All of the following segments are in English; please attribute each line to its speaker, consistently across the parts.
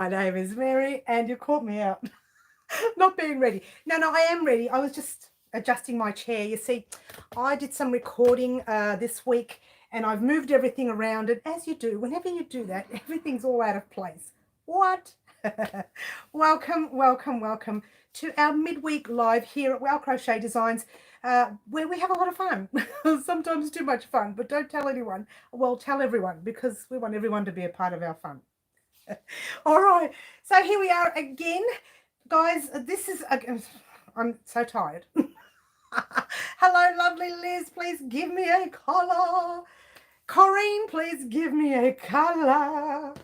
Speaker 1: My name is Mary, and you caught me out. Not being ready. No, I am ready. I was just adjusting my chair. You see, I did some recording this week, and I've moved everything around. And as you do, whenever you do that, everything's all out of place. What? Welcome to our midweek live here at Wow Crochet Designs, where we have a lot of fun. Sometimes too much fun, but don't tell anyone. Well, tell everyone, because we want everyone to be a part of our fun. All right, so here we are again, guys. I'm so tired. Hello, lovely Liz. Please give me a color. Corinne, please give me a color.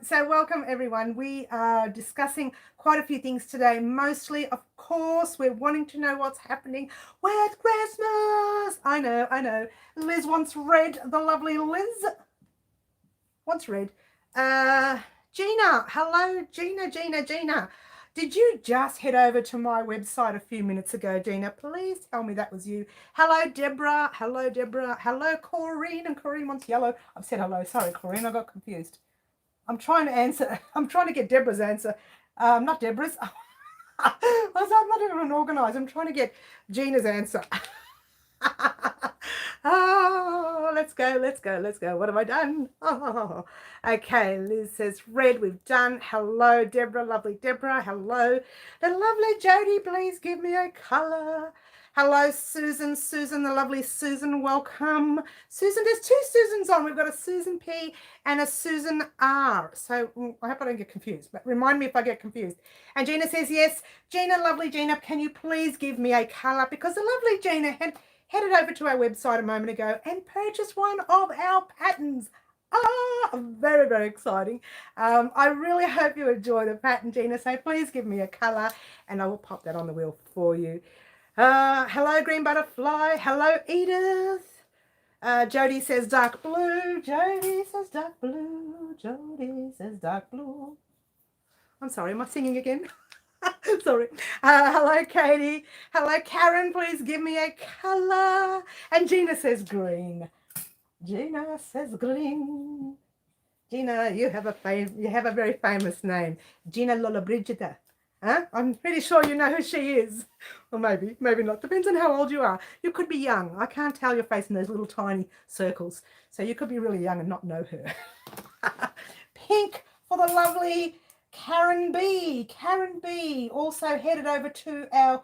Speaker 1: So welcome everyone. We are discussing quite a few things today. Mostly, of course, we're wanting to know what's happening with Christmas. I know. Liz wants red. The lovely Liz wants red. Gina, hello, Gina. Did you just head over to my website a few minutes ago, Gina? Please tell me that was you. Hello, Deborah. Hello, Corinne. And Corinne wants yellow. I've said hello. Sorry, Corinne. I got confused. I'm trying to answer. I'm trying to get Deborah's answer. Not Deborah's. I'm not even organized. I'm trying to get Gina's answer. Oh, let's go. What have I done? Oh, okay. Liz says red. We've done. Hello, Deborah. Lovely Deborah. Hello. The lovely Jody. Please give me a color. Hello, Susan. The lovely Susan. Welcome. Susan, there's two Susans on. We've got a Susan P and a Susan R. So I hope I don't get confused, but remind me if I get confused. And Gina says yes. Gina, lovely Gina, can you please give me a color? Because the lovely Gina headed over to our website a moment ago and purchased one of our patterns. Very, very exciting. I really hope you enjoy the pattern, Gina. So please give me a color and I will pop that on the wheel for you. Hello, Green Butterfly. Hello, Edith. Jody says dark blue. Jody says dark blue. I'm sorry, am I singing again? Sorry. Hello, Katie. Hello, Karen. Please give me a color. And Gina says green. Gina, you have a very famous name, Gina Lollobrigida. Huh? I'm pretty sure you know who she is. Or maybe not. Depends on how old you are. You could be young. I can't tell your face in those little tiny circles. So you could be really young and not know her. Pink for the lovely Karen B. Karen B also headed over to our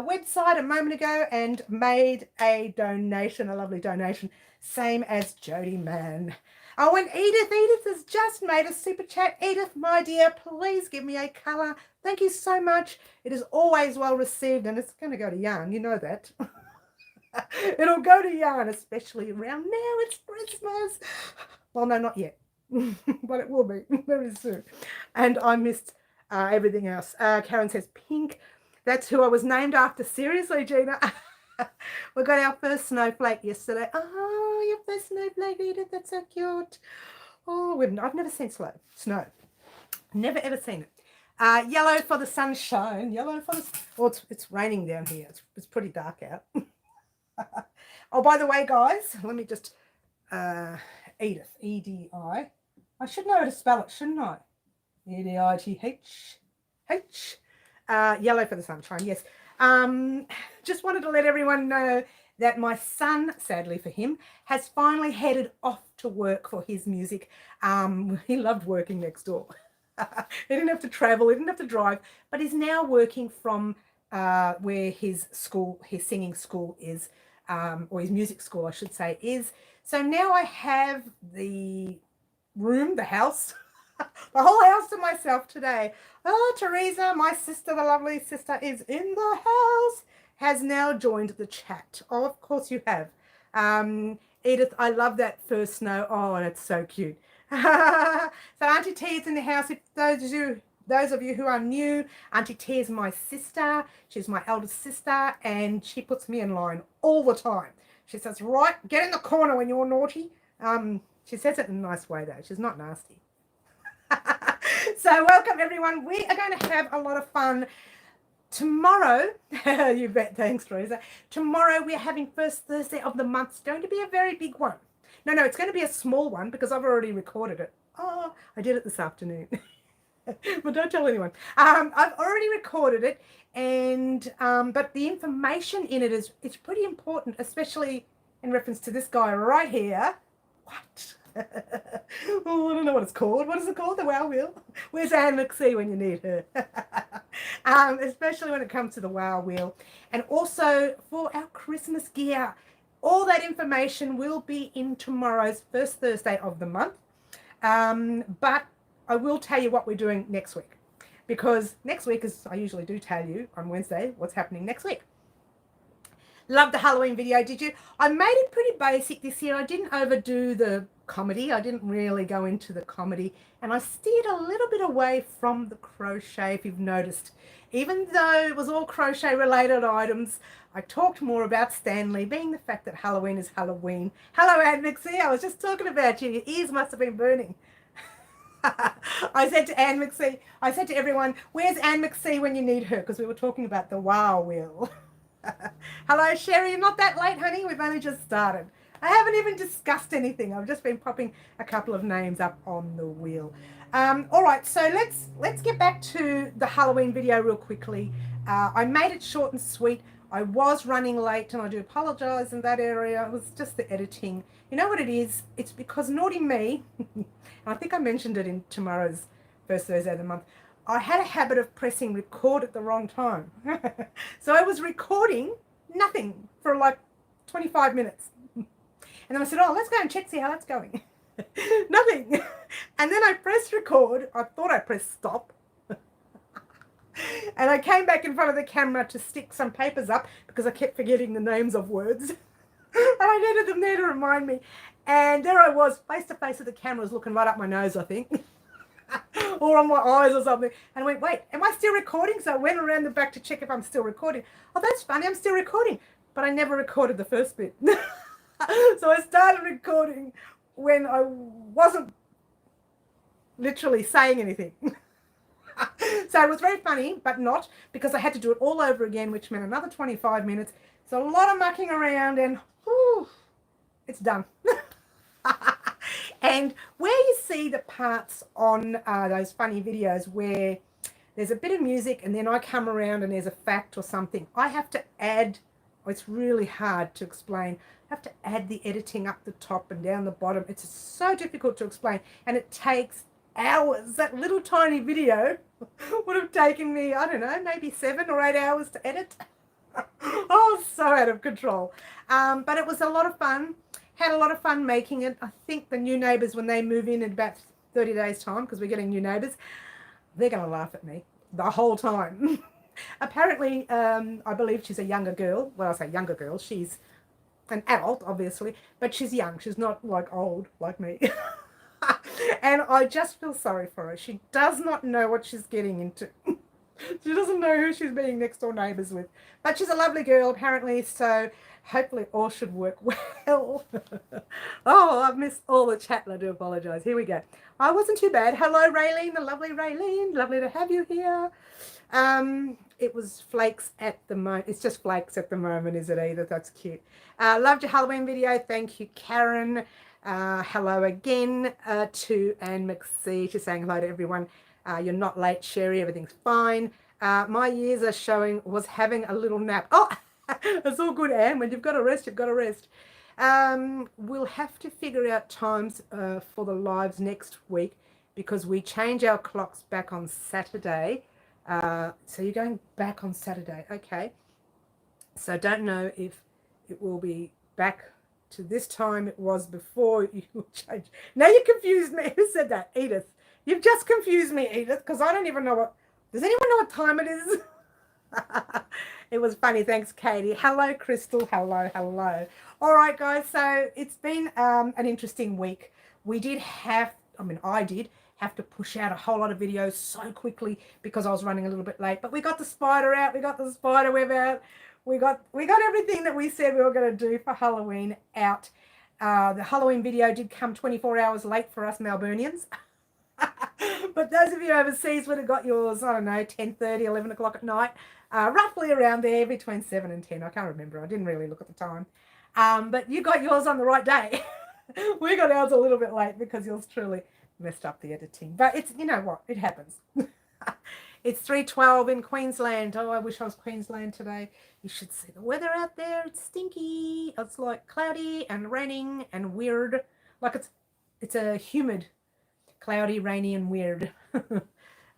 Speaker 1: website a moment ago and made a donation, a lovely donation, same as Jody Mann. Oh, and Edith has just made a super chat. Edith, my dear, please give me a color. Thank you so much. It is always well received, and it's going to go to yarn. You know that. It'll go to yarn, especially around now. It's Christmas. Well, no, not yet. But it will be very soon. And I missed everything else. Karen says pink. That's who I was named after. Seriously, Gina. We got our first snowflake yesterday. Oh, your first snowflake, Edith. That's so cute. Oh, I've never seen snow. Never ever seen it. Yellow for the sunshine. Well, it's raining down here. It's pretty dark out. Oh, by the way, guys, let me just Edith, E-D-I. I should know how to spell it, shouldn't I? E-D-I-T-H. Yellow for the sunshine, yes. Just wanted to let everyone know that my son, sadly for him, has finally headed off to work for his music. He loved working next door. He didn't have to travel, he didn't have to drive, but he's now working from where his singing school is, or his music school, I should say, is. So now I have the house, the whole house to myself today. Oh, Teresa, my sister, the lovely sister, is in the house, has now joined the chat. Oh, of course you have. Edith, I love that first snow. Oh, that's so cute. So Auntie T is in the house. If those of you who are new, Auntie T is my sister. She's my eldest sister, and she puts me in line all the time. She says, right, get in the corner when you're naughty. She says it in a nice way, though. She's not nasty. So welcome, everyone. We are going to have a lot of fun tomorrow. You bet. Thanks, Teresa. Tomorrow we're having first Thursday of the month. It's going to be a very big one. No, it's going to be a small one because I've already recorded it. Oh, I did it this afternoon. But don't tell anyone. I've already recorded it, and but the information in it is it's pretty important, especially in reference to this guy right here. What? Oh, I don't know what it's called. What is it called? The wow wheel? Where's Anne McSee when you need her? Especially when it comes to the wow wheel. And also for our Christmas gear. All that information will be in tomorrow's first Thursday of the month. But I will tell you what we're doing next week. Because next week, as I usually do tell you on Wednesday, what's happening next week. Loved the Halloween video, did you? I made it pretty basic this year. I didn't overdo the comedy. I didn't really go into the comedy. And I steered a little bit away from the crochet, if you've noticed. Even though it was all crochet related items, I talked more about Stanley, being the fact that Halloween is Halloween. Hello, Aunt Mixie. I was just talking about you. Your ears must have been burning. I said to Anne McSee, I said to everyone, where's Anne McSee when you need her? Because we were talking about the wow wheel. Hello, Sherry. You're not that late, honey. We've only just started. I haven't even discussed anything. I've just been popping a couple of names up on the wheel. All right, so let's get back to the Halloween video real quickly. I made it short and sweet. I was running late, and I do apologize in that area. It was just the editing. You know what it is? It's because naughty me, and I think I mentioned it in tomorrow's first Thursday of the month, I had a habit of pressing record at the wrong time. So I was recording nothing for like 25 minutes. And then I said, oh, let's go and check, see how that's going. Nothing. And then I pressed record. I thought I pressed stop. And I came back in front of the camera to stick some papers up because I kept forgetting the names of words. And I needed them there to remind me. And there I was, face to face with the cameras, looking right up my nose, I think. Or on my eyes or something. And I went, wait, am I still recording? So I went around the back to check if I'm still recording. Oh, that's funny, I'm still recording. But I never recorded the first bit. So I started recording when I wasn't literally saying anything. So it was very funny, but not, because I had to do it all over again, which meant another 25 minutes. So a lot of mucking around, and whew, it's done. And where you see the parts on those funny videos where there's a bit of music and then I come around and there's a fact or something, I have to add, it's really hard to explain, I have to add the editing up the top and down the bottom. It's so difficult to explain, and it takes hours. That little tiny video would have taken me, I don't know, maybe 7 or 8 hours to edit. Oh, so out of control. But it was a lot of fun. Had a lot of fun making it. I think the new neighbours, when they move in about 30 days' time, because we're getting new neighbours, they're going to laugh at me the whole time. Apparently, I believe she's a younger girl. Well, I say younger girl. She's an adult, obviously, but she's young. She's not like old like me. And I just feel sorry for her. She does not know what she's getting into. She doesn't know who she's being next door neighbours with. But she's a lovely girl, apparently, so hopefully all should work well. Oh, I've missed all the chat, and I do apologise. Here we go. I wasn't too bad. Hello, Raylene, the lovely Raylene. Lovely to have you here. It was flakes at the moment. It's just flakes at the moment, is it either? That's cute. Loved your Halloween video. Thank you, Karen. Hello again to Anne McSee. She's saying hello to everyone. You're not late, Sherry. Everything's fine. My years are showing was having a little nap. Oh, it's all good, Anne. When you've got to rest, you've got to rest. We'll have to figure out times for the lives next week because we change our clocks back on Saturday. So you're going back on Saturday. Okay. So don't know if it will be back to this time it was before you changed. Now you confused me. Who said that? Edith. You've just confused me, Edith, because I don't even know what... Does anyone know what time it is? It was funny. Thanks, Katie. Hello, Crystal. Hello, hello. All right, guys. So it's been an interesting week. We did have... I did have to push out a whole lot of videos so quickly because I was running a little bit late. But we got the spider out. We got the spider web out. We got everything that we said we were going to do for Halloween out. The Halloween video did come 24 hours late for us Melburnians. But those of you overseas would have got yours, I don't know, 10:30, 11 o'clock at night. Roughly around there, between 7 and 10. I can't remember. I didn't really look at the time. But you got yours on the right day. We got ours a little bit late because yours truly messed up the editing. But it's, you know what, it happens. It's 3:12 in Queensland. Oh, I wish I was Queensland today. You should see the weather out there. It's stinky. It's like cloudy and raining and weird. Like it's a humid, cloudy, rainy and weird.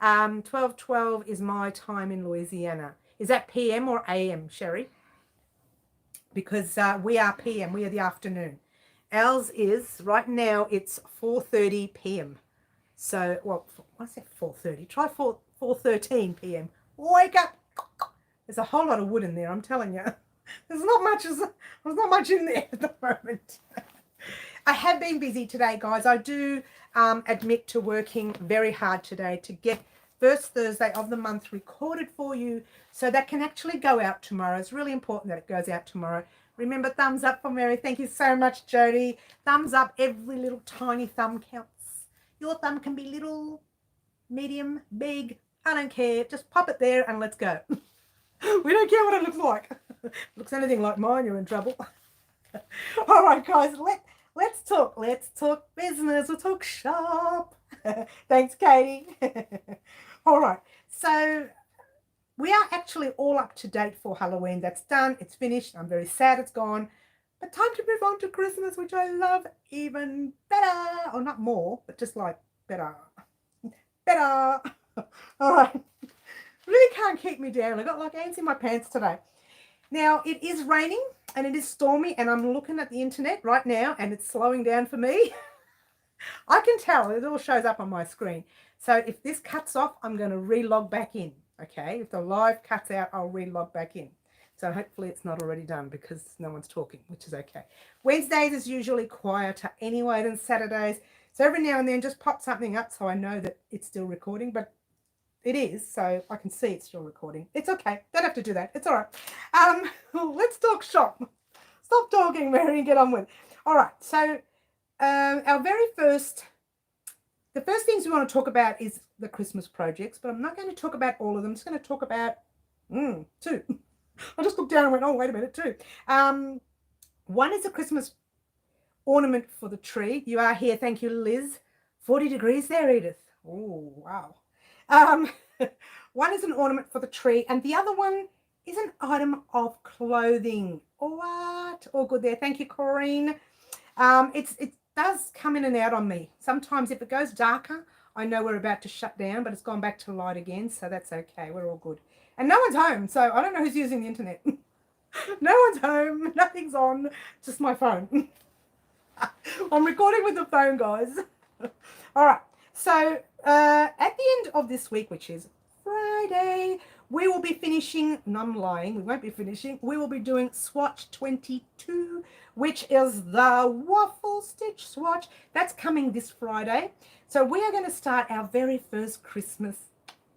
Speaker 1: 12:12 is my time in Louisiana. Is that PM or AM, Sherry? Because we are PM. We are the afternoon. Ours is, right now, it's 4:30 p.m. So, well, what's that, 4:30? Try 4:13 p.m. Wake up. There's a whole lot of wood in there, I'm telling you. There's not much in there at the moment. I have been busy today, guys. I do admit to working very hard today to get first Thursday of the month recorded for you so that can actually go out tomorrow. It's really important that it goes out tomorrow. Remember, thumbs up for Mary. Thank you so much, Jody. Thumbs up. Every little tiny thumb counts. Your thumb can be little, medium, big. I don't care. Just pop it there and let's go. We don't care what it looks like. If it looks anything like mine, you're in trouble. All right, guys. Let's talk. Let's talk business. We'll talk shop. Thanks, Katie. All right. So we are actually all up to date for Halloween. That's done. It's finished. I'm very sad it's gone. But time to move on to Christmas, which I love even better. Or not more, but just like better. Better. All right. Really can't keep me down. I got like ants in my pants today. Now, it is raining and it is stormy, and I'm looking at the internet right now and it's slowing down for me. I can tell. It all shows up on my screen. So if this cuts off, I'm going to re-log back in. Okay, if the live cuts out, I'll re-log back in. So hopefully it's not already done because no one's talking, which is okay. Wednesdays is usually quieter anyway than Saturdays. So every now and then just pop something up so I know that it's still recording. But it is, so I can see it's still recording. It's okay. Don't have to do that. It's all right. Let's talk shop. Stop talking, Mary, and get on with it. All right. So our very first... The first things we want to talk about is the Christmas projects, but I'm not going to talk about all of them. I'm just going to talk about two. I just looked down and went, oh, wait a minute, two. One is a Christmas ornament for the tree. You are here. Thank you, Liz. 40 degrees there, Edith. Oh, wow. One is an ornament for the tree, and the other one is an item of clothing. What? All good there. Thank you, Corrine. It does come in and out on me. Sometimes if it goes darker, I know we're about to shut down, but it's gone back to light again, so that's okay. We're all good. And no one's home, so I don't know who's using the internet. No one's home. Nothing's on. Just my phone. I'm recording with the phone, guys. All right. So at the end of this week, which is Friday, we will be finishing, no, I'm lying, we won't be finishing, we will be doing Swatch 22, which is the Waffle Stitch swatch. That's coming this Friday. So we are going to start our very first Christmas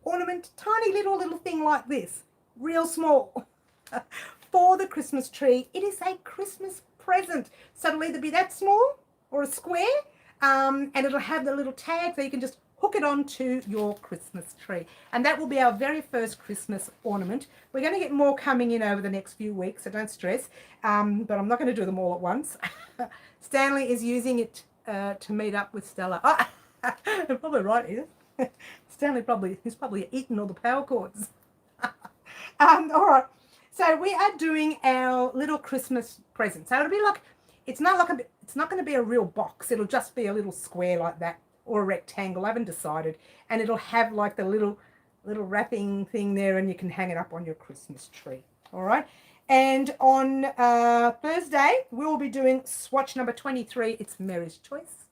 Speaker 1: ornament, tiny little thing like this, real small, for the Christmas tree. It is a Christmas present. So it'll either be that small or a square, and it'll have the little tag so you can just hook it onto your Christmas tree. And that will be our very first Christmas ornament. We're going to get more coming in over the next few weeks, so don't stress. But I'm not going to do them all at once. Stanley is using it to meet up with Stella. Oh, you're probably right, Edith. Stanley he's probably eaten all the power cords. All right. So we are doing our little Christmas present. So it'll be like, it's not going to be a real box. It'll just be a little square like that, or a rectangle. I haven't decided. And it'll have like the little wrapping thing there, and you can hang it up on your Christmas tree. All right. And on Thursday, we will be doing swatch number 23. It's Mary's choice.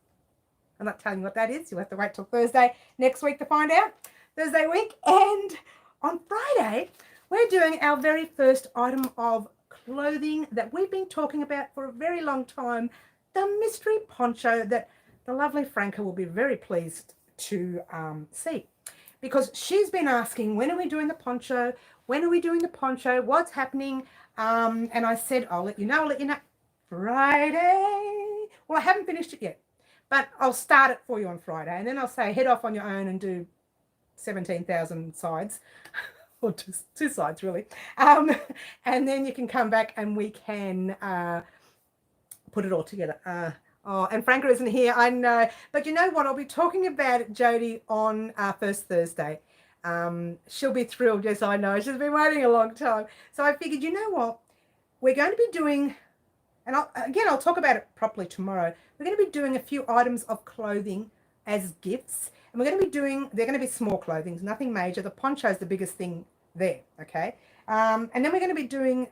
Speaker 1: I'm not telling you what that is. You'll have to wait till Thursday next week to find out. Thursday week. And on Friday, we're doing our very first item of clothing that we've been talking about for a very long time. The mystery poncho that the lovely Franco will be very pleased to see. Because she's been asking, when are we doing the poncho? When are we doing the poncho? What's happening? And I said, I'll let you know. Friday. Well, I haven't finished it yet. But I'll start it for you on Friday. And then I'll say, head off on your own and do 17,000 sides. Or two sides, really. And then you can come back and we can put it all together. Oh, and Franco isn't here, I know. But you know what? I'll be talking about it, Jodie, on First Thursday. She'll be thrilled. Yes, I know. She's been waiting a long time. So I figured, you know what? We're going to be doing, and I'll talk about it properly tomorrow. We're going to be doing a few items of clothing as gifts. And we're going to be doing, they're going to be small clothing, nothing major. The poncho is the biggest thing there, okay? And then we're going to be doing,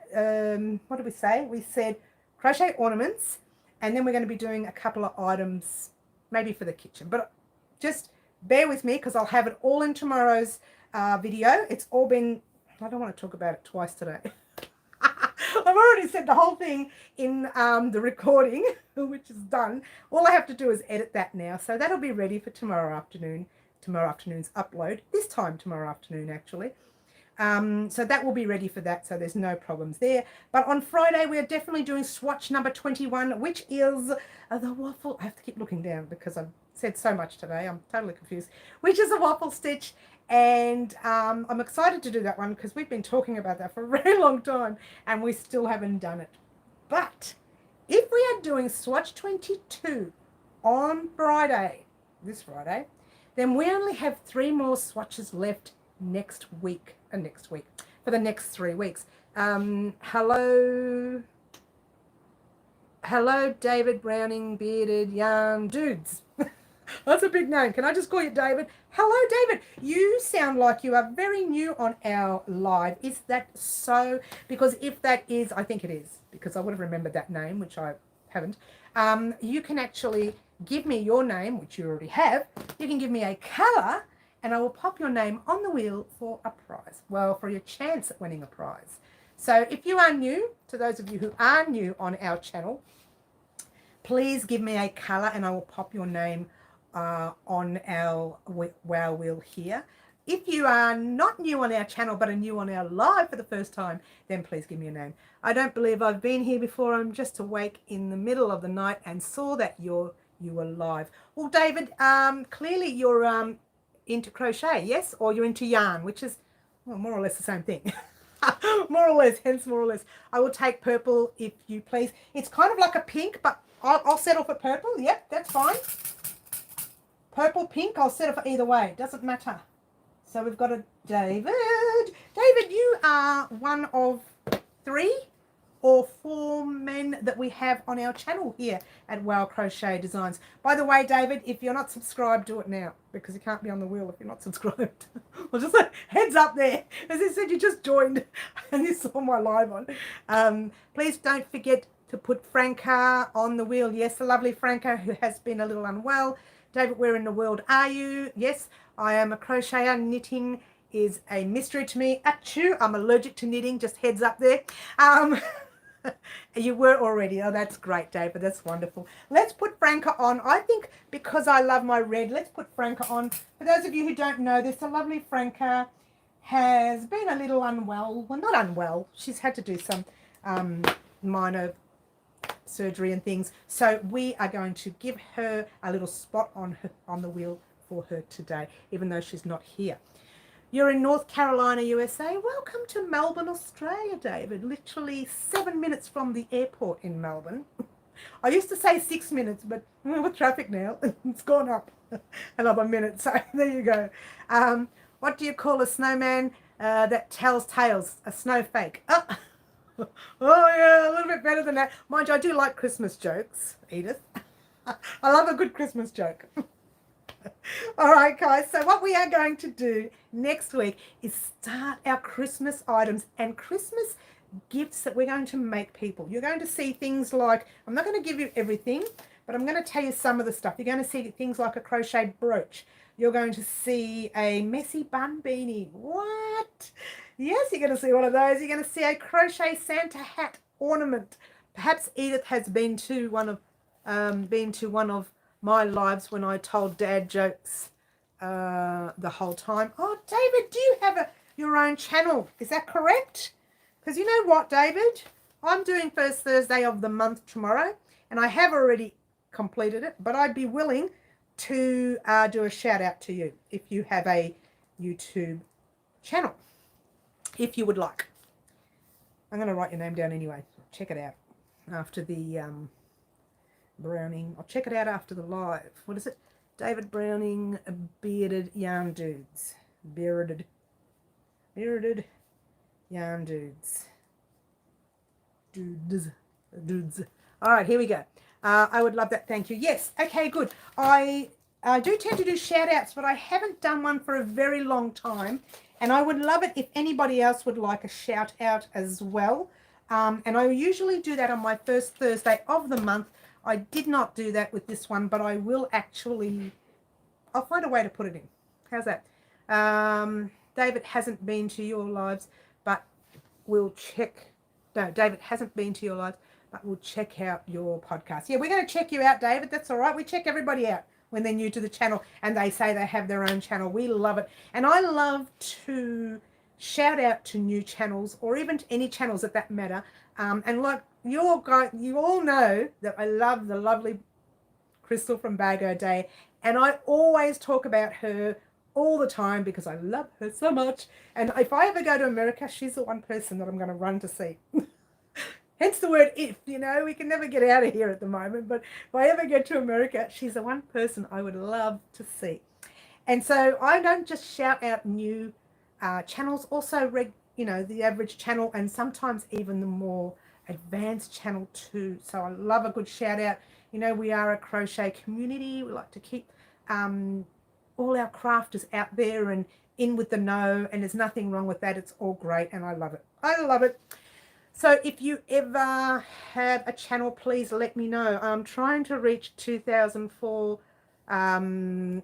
Speaker 1: what did we say? We said crochet ornaments. And then we're going to be doing a couple of items, maybe for the kitchen. But just bear with me because I'll have it all in tomorrow's video. It's all been, I don't want to talk about it twice today. I've already said the whole thing in the recording, which is done. All I have to do is edit that now. So that'll be ready for tomorrow afternoon's upload. This time tomorrow afternoon, actually. So that will be ready for that, so there's no problems there. But on Friday, we are definitely doing swatch number 21, which is the waffle. I have to keep looking down because I've said so much today. I'm totally confused. Which is a waffle stitch. And I'm excited to do that one because we've been talking about that for a very long time and we still haven't done it. But if we are doing swatch 22 on Friday, this Friday, then we only have 3 more swatches left next week for the next 3 weeks. Hello David Browning, bearded young dudes. That's a big name. Can I just call you David? Hello David, you sound like you are very new on our live. Is that so? Because if that is, I think it is, because I would have remembered that name, which I haven't. You can actually give me your name, which you already have. You can give me a colour and I will pop your name on the wheel for a prize. Well, for your chance at winning a prize. So if you are new, to those of you who are new on our channel, please give me a colour and I will pop your name on our wow wheel here. If you are not new on our channel but are new on our live for the first time, then please give me a name. I don't believe I've been here before. I'm just awake in the middle of the night and saw that you were live. Well, David, clearly you're into crochet, yes? Or you're into yarn, which is, well, more or less the same thing. More or less, hence more or less. I will take purple if you please. It's kind of like a pink, but I'll settle for purple. Yep, that's fine. Purple, pink, I'll settle for either way. Doesn't matter. So we've got a David. David, you are one of 3 or 4 men that we have on our channel here at Wow Crochet Designs. By the way, David, if you're not subscribed, do it now because you can't be on the wheel if you're not subscribed. Well, just a heads up there. As I said, you just joined and you saw my live on. Please don't forget to put Franco on the wheel. Yes, the lovely Franco who has been a little unwell. David, where in the world are you? Yes, I am a crocheter. Knitting is a mystery to me. Achoo, I'm allergic to knitting, just heads up there. You were already. Oh, that's great, David. That's wonderful. Let's put Franco on. I think because I love my red, let's put Franco on. For those of you who don't know this, the lovely Franco has been a little unwell. Well, not unwell. She's had to do some minor surgery and things. So we are going to give her a little spot on the wheel for her today, even though she's not here. You're in North Carolina, USA. Welcome to Melbourne, Australia, David. Literally 7 minutes from the airport in Melbourne. I used to say 6 minutes, but with traffic now, it's gone up another minute. So there you go. What do you call a snowman that tells tales? A snow fake. Oh. Oh, yeah, a little bit better than that. Mind you, I do like Christmas jokes, Edith. I love a good Christmas joke. All right, guys, so what we are going to do next week is start our Christmas items and Christmas gifts that we're going to make people. You're going to see things like, I'm not going to give you everything, but I'm going to tell you some of the stuff. You're going to see things like a crochet brooch. You're going to see a messy bun beanie. What? Yes, you're going to see one of those. You're going to see a crochet Santa hat ornament. Perhaps Edith has been to one of my lives when I told dad jokes the whole time. Oh, David, do you have your own channel? Is that correct? Because you know what, David? I'm doing first Thursday of the month tomorrow, and I have already completed it, but I'd be willing to do a shout out to you if you have a YouTube channel, if you would like. I'm going to write your name down anyway. Check it out after the Browning. I'll check it out after the live. What is it? David Browning, Bearded Yarn Dudes. Bearded Yarn Dudes. Dudes. All right, here we go. I would love that. Thank you. Yes. Okay, good. I do tend to do shout outs, but I haven't done one for a very long time. And I would love it if anybody else would like a shout out as well. And I usually do that on my first Thursday of the month. I did not do that with this one, but I will actually, I'll find a way to put it in. How's that? David hasn't been to your lives, but we'll check. No, David hasn't been to your lives, but we'll check out your podcast. Yeah, we're going to check you out, David. That's all right. We check everybody out when they're new to the channel and they say they have their own channel. We love it. And I love to shout out to new channels or even to any channels that matter. And like you all know that I love the lovely Crystal from Bag O Day. And I always talk about her all the time because I love her so much. And if I ever go to America, she's the one person that I'm going to run to see. Hence the word if, you know, we can never get out of here at the moment. But if I ever get to America, she's the one person I would love to see. And so I don't just shout out new channels, also, you know, the average channel and sometimes even the more advanced channel too. So I love a good shout out. You know, we are a crochet community. We like to keep all our crafters out there and in with the know, and there's nothing wrong with that. It's all great and I love it. I love it. So if you ever have a channel, please let me know. I'm trying to reach 2004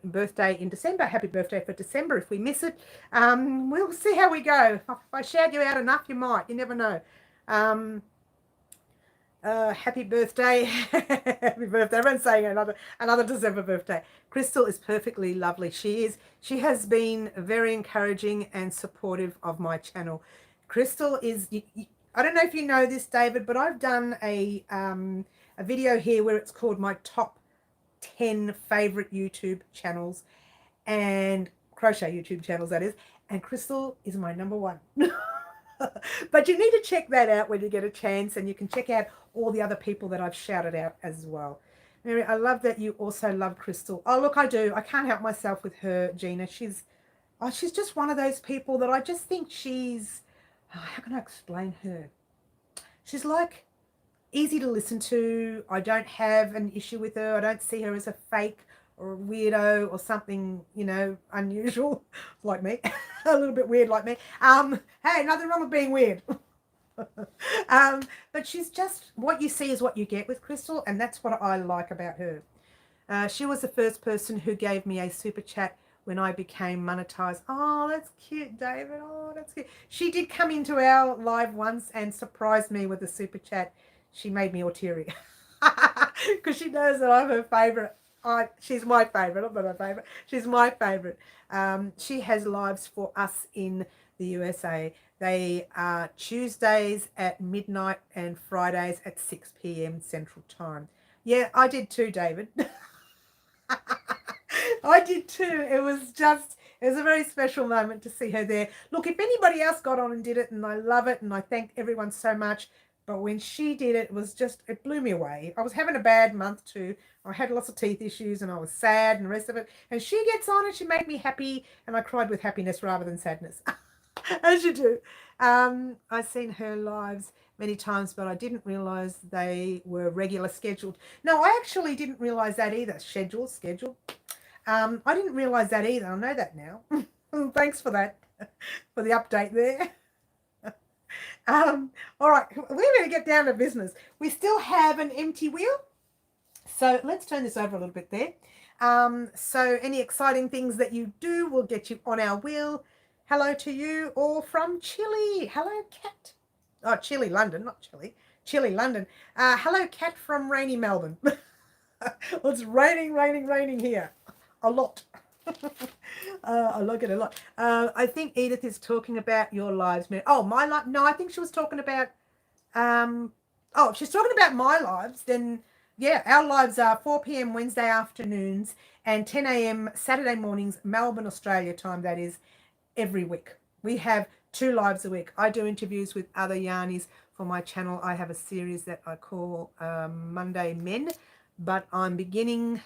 Speaker 1: birthday in December. Happy birthday for December. If we miss it, we'll see how we go. If I shout you out enough, you might. You never know. Happy birthday. Happy birthday. Everyone's saying another December birthday. Crystal is perfectly lovely. She is. She has been very encouraging and supportive of my channel. Crystal is, I don't know if you know this, David, but I've done a video here where it's called my top 10 favorite YouTube channels and crochet YouTube channels, that is. And Crystal is my number one. But you need to check that out when you get a chance, and you can check out all the other people that I've shouted out as well. Mary, I love that you also love Crystal. Oh, look, I do. I can't help myself with her, Gina. She's just one of those people that I just think she's, how can I explain her? She's like easy to listen to. I don't have an issue with her. I don't see her as a fake or a weirdo or something, you know, unusual like me. A little bit weird like me. Hey, nothing wrong with being weird. But she's just, what you see is what you get with Crystal, and that's what I like about her. She was the first person who gave me a super chat when I became monetized. Oh, that's cute, David. Oh, that's cute. She did come into our live once and surprised me with a super chat. She made me all teary because she knows that I'm her favorite. She's my favorite. I'm not her favorite. She's my favorite. She has lives for us in the USA. They are Tuesdays at midnight and Fridays at 6 p.m. Central Time. Yeah, I did too, David. I did too. It was a very special moment to see her there. Look, if anybody else got on and did it, and I love it, and I thank everyone so much, but when she did it, it blew me away. I was having a bad month too. I had lots of teeth issues and I was sad and the rest of it. And she gets on and she made me happy, and I cried with happiness rather than sadness. As you do. I've seen her lives many times, but I didn't realize they were regular scheduled. No, I actually didn't realize that either. Scheduled. I didn't realize that either. I know that now. Thanks for that, for the update there. All right, we're going to get down to business. We still have an empty wheel, so let's turn this over a little bit there. So any exciting things that you do will get you on our wheel. Hello to you all from Chile. Hello, Kat. Oh, Chile, London, not Chile. Chile, London. Hello, Kat from rainy Melbourne. Well, it's raining here. A lot. I like it a lot. I think Edith is talking about your lives, man. Oh, my life. No, I think she was talking about, if she's talking about my lives, then yeah, our lives are 4 p.m. Wednesday afternoons and 10 a.m. Saturday mornings, Melbourne, Australia time, that is, every week. We have 2 lives a week. I do interviews with other yarnies for my channel. I have a series that I call Monday Men, but I'm beginning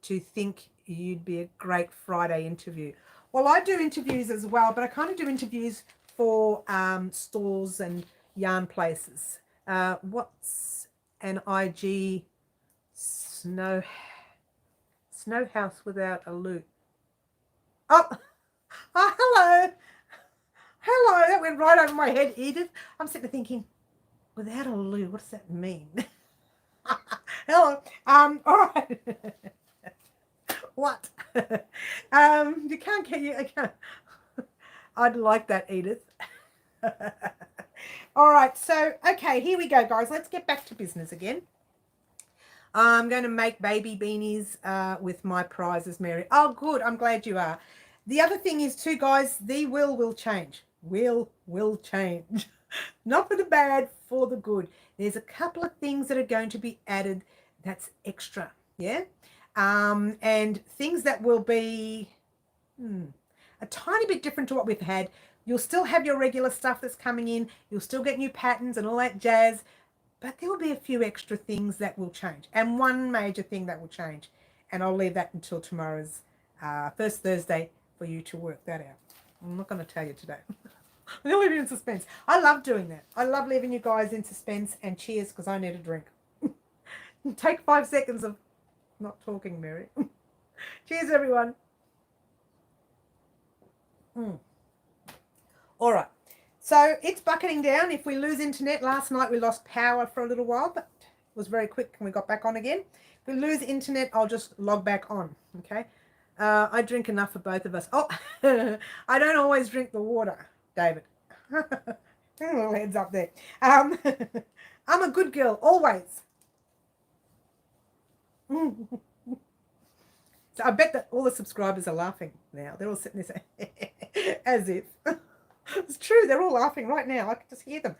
Speaker 1: to think you'd be a great Friday interview. Well, I do interviews as well, but I kind of do interviews for stores and yarn places. What's an IG snow house without a loop? Oh, oh, hello. Hello. That went right over my head, Edith. I'm sitting there thinking, without a loop, what does that mean? Hello. All right. What? You can't get you. I can't. I'd like that, Edith. All right. So, okay, here we go, guys. Let's get back to business again. I'm going to make baby beanies with my prizes, Mary. Oh, good. I'm glad you are. The other thing is too, guys, the will change. Will change. Not for the bad, for the good. There's a couple of things that are going to be added that's extra, yeah? And things that will be a tiny bit different to what we've had. You'll still have your regular stuff that's coming in. You'll still get new patterns and all that jazz. But there will be a few extra things that will change. And one major thing that will change. And I'll leave that until tomorrow's first Thursday for you to work that out. I'm not going to tell you today. I'm going to leave you in suspense. I love doing that. I love leaving you guys in suspense. And cheers, because I need a drink. Take 5 seconds of not talking, Mary. Cheers, everyone. All right. So it's bucketing down. If we lose internet, last night we lost power for a little while, but it was very quick and we got back on again. If we lose internet, I'll just log back on, okay? I drink enough for both of us. Oh, I don't always drink the water, David. A little heads up there. I'm a good girl, always. So I bet that all the subscribers are laughing now. They're all sitting there saying, as if. It's true, they're all laughing right now. I can just hear them.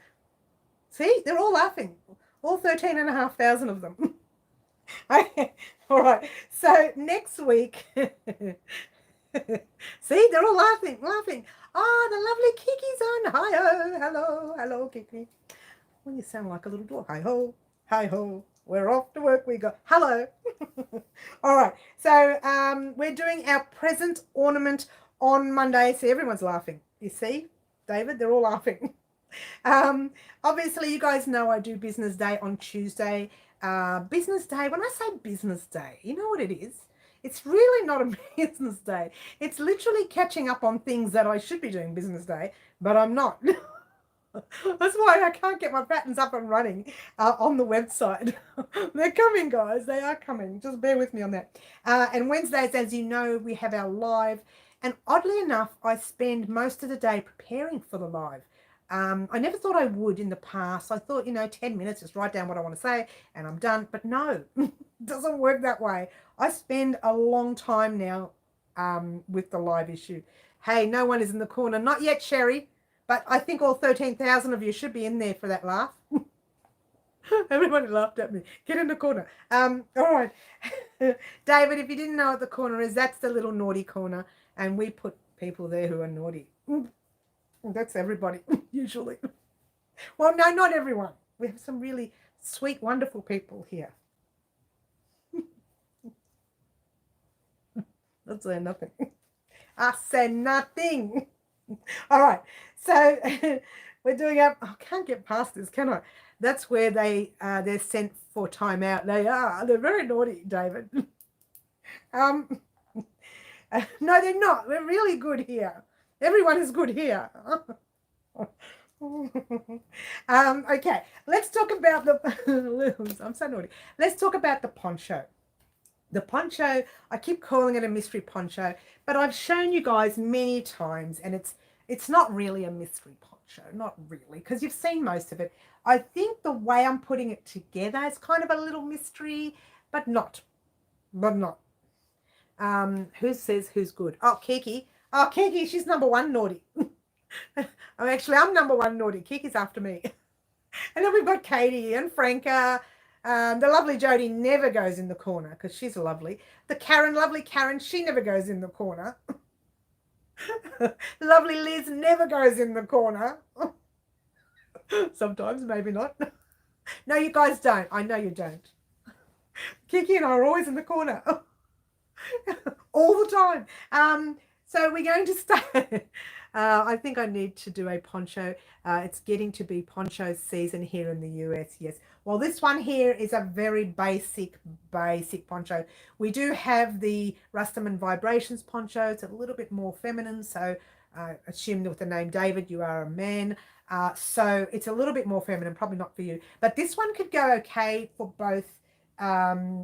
Speaker 1: See, they're all laughing. All 13,500 of them. Okay. All right. So next week, see, they're all laughing. Oh, the lovely Kiki's on. Hi-ho. Hello, Kiki. Well, you sound like a little dog. Hi-ho. We're off to work. We go. Hello. All right. So we're doing our present ornament on Monday. See, everyone's laughing. You see, David, they're all laughing. Obviously, you guys know I do business day on Tuesday. Business day, when I say business day, you know what it is? It's really not a business day. It's literally catching up on things that I should be doing business day, but I'm not. That's why I can't get my patterns up and running on the website. They're coming, guys. They are coming. Just bear with me on that. And Wednesdays, as you know, we have our live. And oddly enough, I spend most of the day preparing for the live. I never thought I would in the past. I thought, 10 minutes, just write down what I want to say and I'm done. But no, it doesn't work that way. I spend a long time now with the live issue. Hey, no one is in the corner. Not yet, Sherry. But I think all 13,000 of you should be in there for that laugh. Everybody laughed at me. Get in the corner. All right. David, if you didn't know what the corner is, that's the little naughty corner. And we put people there who are naughty. That's everybody, usually. Well, no, not everyone. We have some really sweet, wonderful people here. I'll say nothing. I said nothing. All right. So we're doing up. I can't get past this, can I? That's where they're sent for timeout. They are. They're very naughty, David. No, they're not. We're really good here. Everyone is good here. Okay, let's talk about the I'm so naughty. Let's talk about the poncho. The poncho, I keep calling it a mystery poncho, but I've shown you guys many times, and it's not really a mystery poncho, not really, because you've seen most of it. I think the way I'm putting it together is kind of a little mystery, but not. Who says who's good? Oh, Kiki. Oh, Kiki, she's number one naughty. I'm number one naughty. Kiki's after me. And then we've got Katie and Franco. The lovely Jodie never goes in the corner because she's lovely. The lovely Karen, she never goes in the corner. Lovely Liz never goes in the corner. Sometimes, maybe not. No, you guys don't. I know you don't. Kiki and I are always in the corner. All the time. So we're going to start. I think I need to do a poncho. It's getting to be poncho season here in the US. Yes. Well, this one here is a very basic poncho. We do have the Rustam and Vibrations poncho. It's a little bit more feminine. So I assumed with the name David, you are a man. So it's a little bit more feminine, probably not for you. But this one could go okay for both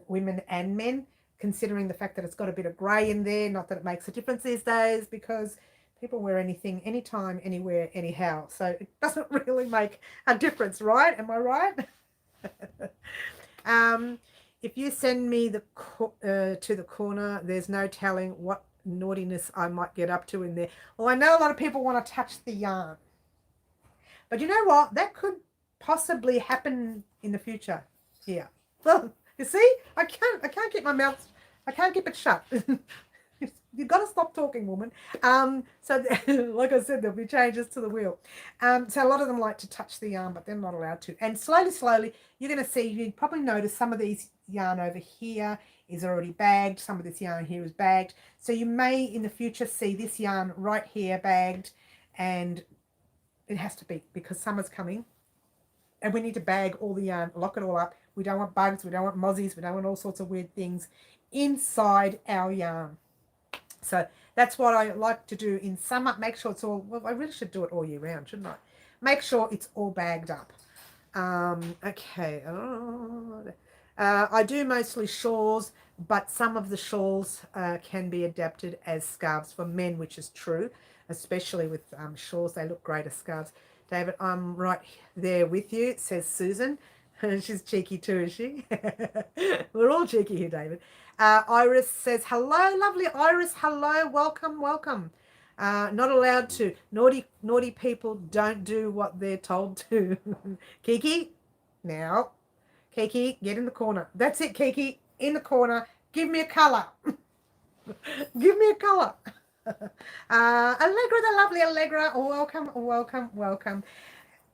Speaker 1: women and men, considering the fact that it's got a bit of grey in there. Not that it makes a difference these days because people wear anything, anytime, anywhere, anyhow. So it doesn't really make a difference, right? Am I right? If you send me to the corner, there's no telling what naughtiness I might get up to in there. Well, I know a lot of people want to touch the yarn. But you know what? That could possibly happen in the future here. Well, you see, I can't keep my mouth, I can't keep it shut. You've got to stop talking, woman. So like I said, there'll be changes to the wheel. So a lot of them like to touch the yarn, but they're not allowed to. And slowly, you're going to see, you probably notice some of these yarn over here is already bagged. Some of this yarn here is bagged. So you may in the future see this yarn right here bagged, and it has to be because summer's coming. And we need to bag all the yarn, lock it all up. We don't want bugs, we don't want mozzies, we don't want all sorts of weird things inside our yarn. So that's what I like to do in summer. Make sure it's all, well, I really should do it all year round, shouldn't I? Make sure it's all bagged up. Okay. I do mostly shawls, but some of the shawls can be adapted as scarves for men, which is true, especially with shawls. They look great as scarves. David, I'm right there with you, says Susan. She's cheeky too, is she? We're all cheeky here, David. Iris says, hello, lovely Iris. Hello, welcome. Not allowed to. Naughty people don't do what they're told to. Kiki, now. Kiki, get in the corner. That's it, Kiki, in the corner. Give me a colour. Give me a colour. Allegra, the lovely Allegra, welcome.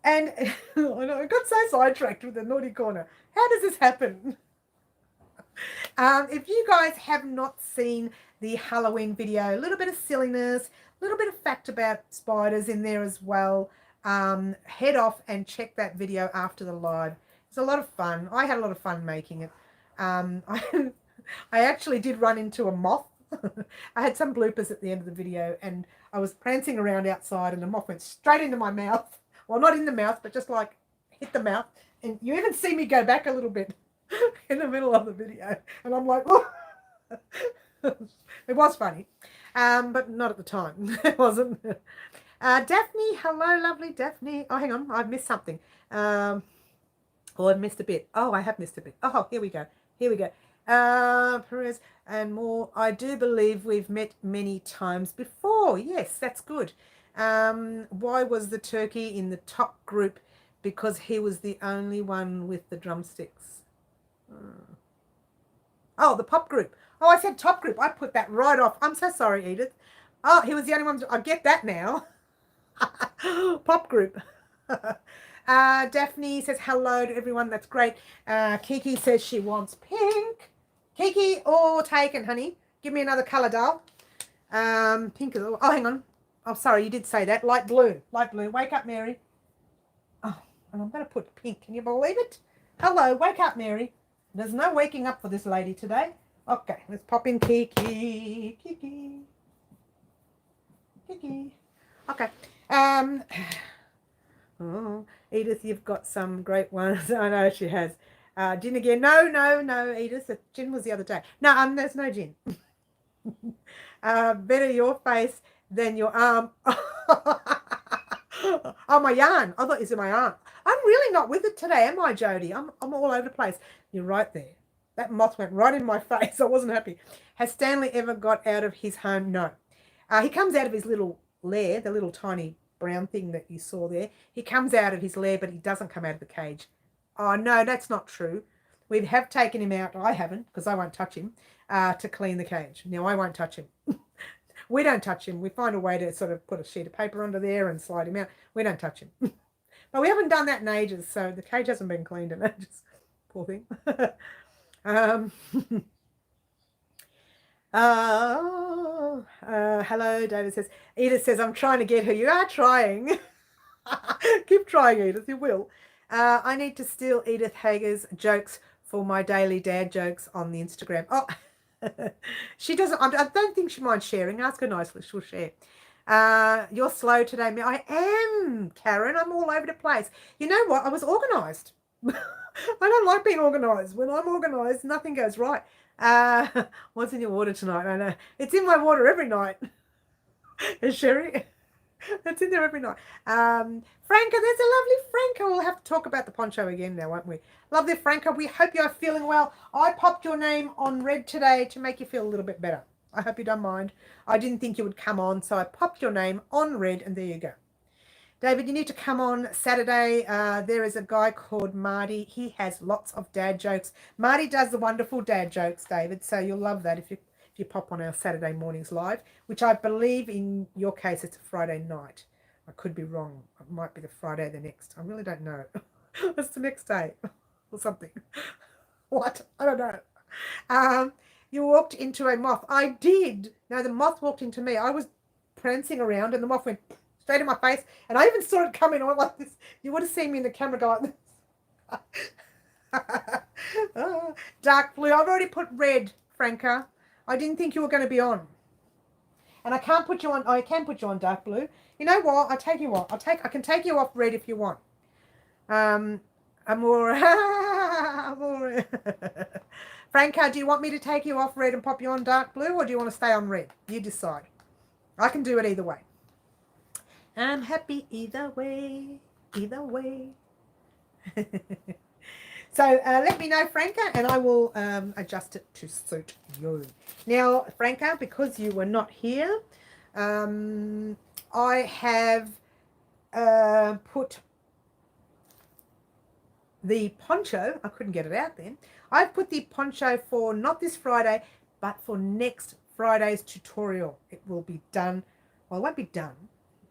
Speaker 1: And I got so sidetracked with the naughty corner. How does this happen? If you guys have not seen the Halloween video, a little bit of silliness, a little bit of fact about spiders in there as well, head off and check that video after the live. It's a lot of fun. I had a lot of fun making it. I actually did run into a moth. I had some bloopers at the end of the video, and I was prancing around outside and the moth went straight into my mouth. Well, not in the mouth, but just like hit the mouth. And you even see me go back a little bit in the middle of the video. And I'm like, oh. It was funny, but not at the time. It wasn't. Daphne, hello, lovely Daphne. Oh, hang on, I've missed something. Oh, I've missed a bit. Oh, I have missed a bit. Oh, here we go. Perez and more. I do believe we've met many times before. Yes, that's good. Why was the turkey in the top group? Because he was the only one with the drumsticks. Oh, the pop group. Oh, I said top group. I put that right off. I'm so sorry, Edith. Oh, he was the only one. I get that now. Pop group. Daphne says hello to everyone. That's great. Kiki says she wants pink. Kiki, all taken, honey. Give me another colour, doll. Pink. Oh, hang on. Oh, sorry, you did say that. Light blue. Wake up, Mary. Oh, and I'm going to put pink. Can you believe it? Hello, wake up, Mary. There's no waking up for this lady today. Okay, let's pop in Kiki. Okay. Oh, Edith, you've got some great ones. I know she has. Gin again. No, Edith. Gin was the other day. No, there's no gin. Better your face than your arm. Oh, my yarn. I thought you said my arm. I'm really not with it today, am I, Jody? I'm all over the place. You're right there. That moth went right in my face. I wasn't happy. Has Stanley ever got out of his home? No. He comes out of his little lair, the little tiny brown thing that you saw there. He comes out of his lair, but he doesn't come out of the cage. Oh, no, that's not true. We have taken him out. I haven't, because I won't touch him, to clean the cage. No, I won't touch him. We don't touch him. We find a way to sort of put a sheet of paper under there and slide him out. We don't touch him. But we haven't done that in ages, so the cage hasn't been cleaned in ages. Poor thing. Um, hello, David says. Edith says, I'm trying to get her. You are trying. Keep trying, Edith. You will. I need to steal Edith Hager's jokes for my daily dad jokes on the Instagram. Oh, she doesn't. I don't think she minds sharing. Ask her nicely. She'll share. You're slow today. I am, Karen. I'm all over the place. You know what? I was organised. I don't like being organised. When I'm organised, nothing goes right. What's in your water tonight? I know. It's in my water every night. Is Sherry? It's in there every night. Franco, there's a lovely Franco. We'll have to talk about the poncho again now, won't we? Lovely Franco, we hope you're feeling well. I popped your name on red today to make you feel a little bit better. I hope you don't mind. I didn't think you would come on, so I popped your name on red, and there you go. David, you need to come on Saturday. There is a guy called Marty. He has lots of dad jokes. Marty does the wonderful dad jokes, David, so you'll love that if you pop on our Saturday mornings live, which I believe in your case it's a Friday night. I could be wrong. It might be the Friday the next. I really don't know. It's the next day or something. What? I don't know. You walked into a moth. I did. No, the moth walked into me. I was prancing around and the moth went straight in my face, and I even saw it coming on like this. You would have seen me in the camera go like this. Dark blue. I've already put red, Franca. I didn't think you were going to be on. And I can't put you on. I can put you on dark blue. You know what? I take you off. I can take you off red if you want. Amore. Amore. Franca, do you want me to take you off red and pop you on dark blue, or do you want to stay on red? You decide. I can do it either way. I'm happy either way. Either way. So let me know, Franca, and I will adjust it to suit you. Now, Franca, because you were not here, I have put the poncho. I couldn't get it out then. I've put the poncho for not this Friday, but for next Friday's tutorial. It will be done. Well, it won't be done,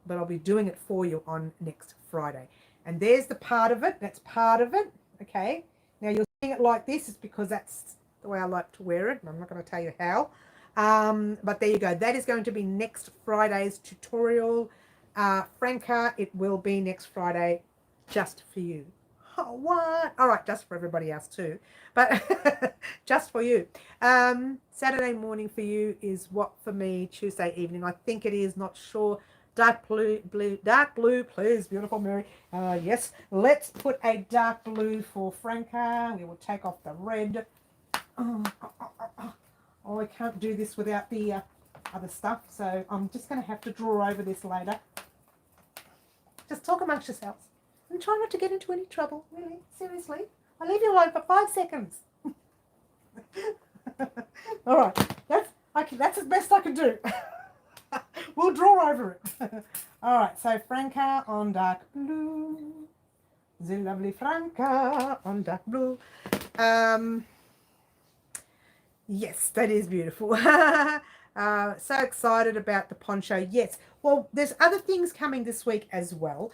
Speaker 1: but I'll be doing it for you on next Friday. And there's the part of it. That's part of it. Okay. Now you're seeing it like this is because that's the way I like to wear it. And I'm not going to tell you how. But there you go. That is going to be next Friday's tutorial. Franca, it will be next Friday just for you. Oh, what? All right, just for everybody else too. But just for you. Saturday morning for you is what for me? Tuesday evening. I think it is. Not sure. Dark blue, please, beautiful Mary. Yes, let's put a dark blue for Franca. We will take off the red. Oh, I can't do this without the other stuff, so I'm just going to have to draw over this later. Just talk amongst yourselves and try not to get into any trouble, really, seriously. I'll leave you alone for 5 seconds. All right, that's as best I can do. We'll draw over it. All right, so Franca on dark blue. The lovely Franca on dark blue. Yes, that is beautiful. So excited about the poncho. Yes, well, there's other things coming this week as well.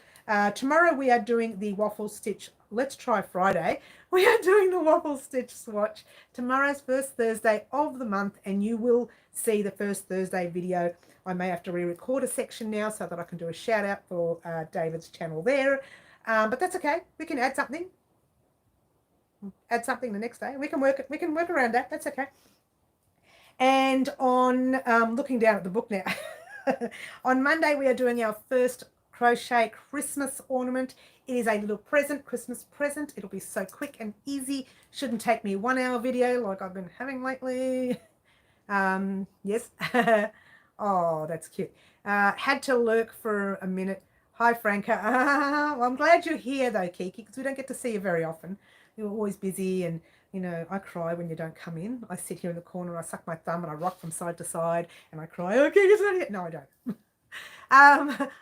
Speaker 1: Tomorrow we are doing the Waffle Stitch. Let's try Friday. We are doing the Waffle Stitch swatch. Tomorrow's first Thursday of the month, and you will see the first Thursday video. I may have to re-record a section now so that I can do a shout out for David's channel there. But that's okay. We can add something. Add something the next day. We can work around that. That's okay. And on looking down at the book now, on Monday we are doing our first crochet Christmas ornament. It is a little present, Christmas present. It'll be so quick and easy. Shouldn't take me 1 hour video like I've been having lately. Yes. Oh, that's cute. Had to lurk for a minute. Hi, Franca. Well, I'm glad you're here, though, Kiki, because we don't get to see you very often. You're always busy, and, you know, I cry when you don't come in. I sit here in the corner, I suck my thumb, and I rock from side to side, and I cry, oh, Kiki's not here. No, I don't.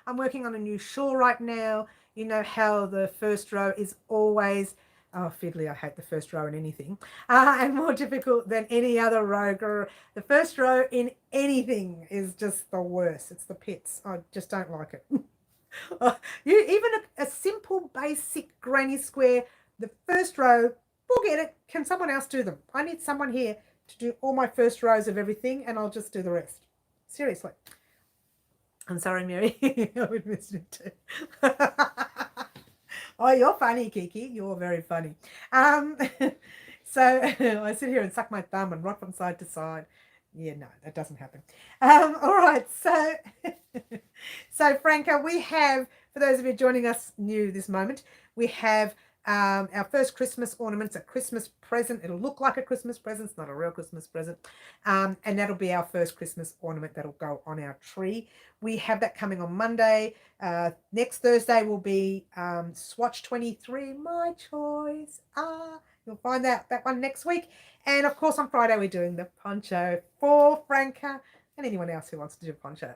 Speaker 1: I'm working on a new shawl right now. You know how the first row is always... Oh, fiddly, I hate the first row in anything. And more difficult than any other row. Girl. The first row in anything is just the worst. It's the pits. I just don't like it. Even a simple, basic granny square, the first row, Forget it. Can someone else do them? I need someone here to do all my first rows of everything, and I'll just do the rest. Seriously. I'm sorry, Mary. I would miss it too. Oh, you're funny, Kiki. You're very funny. So I sit here and suck my thumb and rock from side to side. Yeah, no, that doesn't happen. All right, so so Franco, we have, for those of you joining us new this moment, we have our first Christmas ornaments, a Christmas present. It'll look like a Christmas present. It's not a real Christmas present. And that'll be our first Christmas ornament that'll go on our tree. We have that coming on Monday. Next Thursday will be Swatch 23, my choice. You'll find that one next week. And of course on Friday we're doing the poncho for Franca and anyone else who wants to do poncho.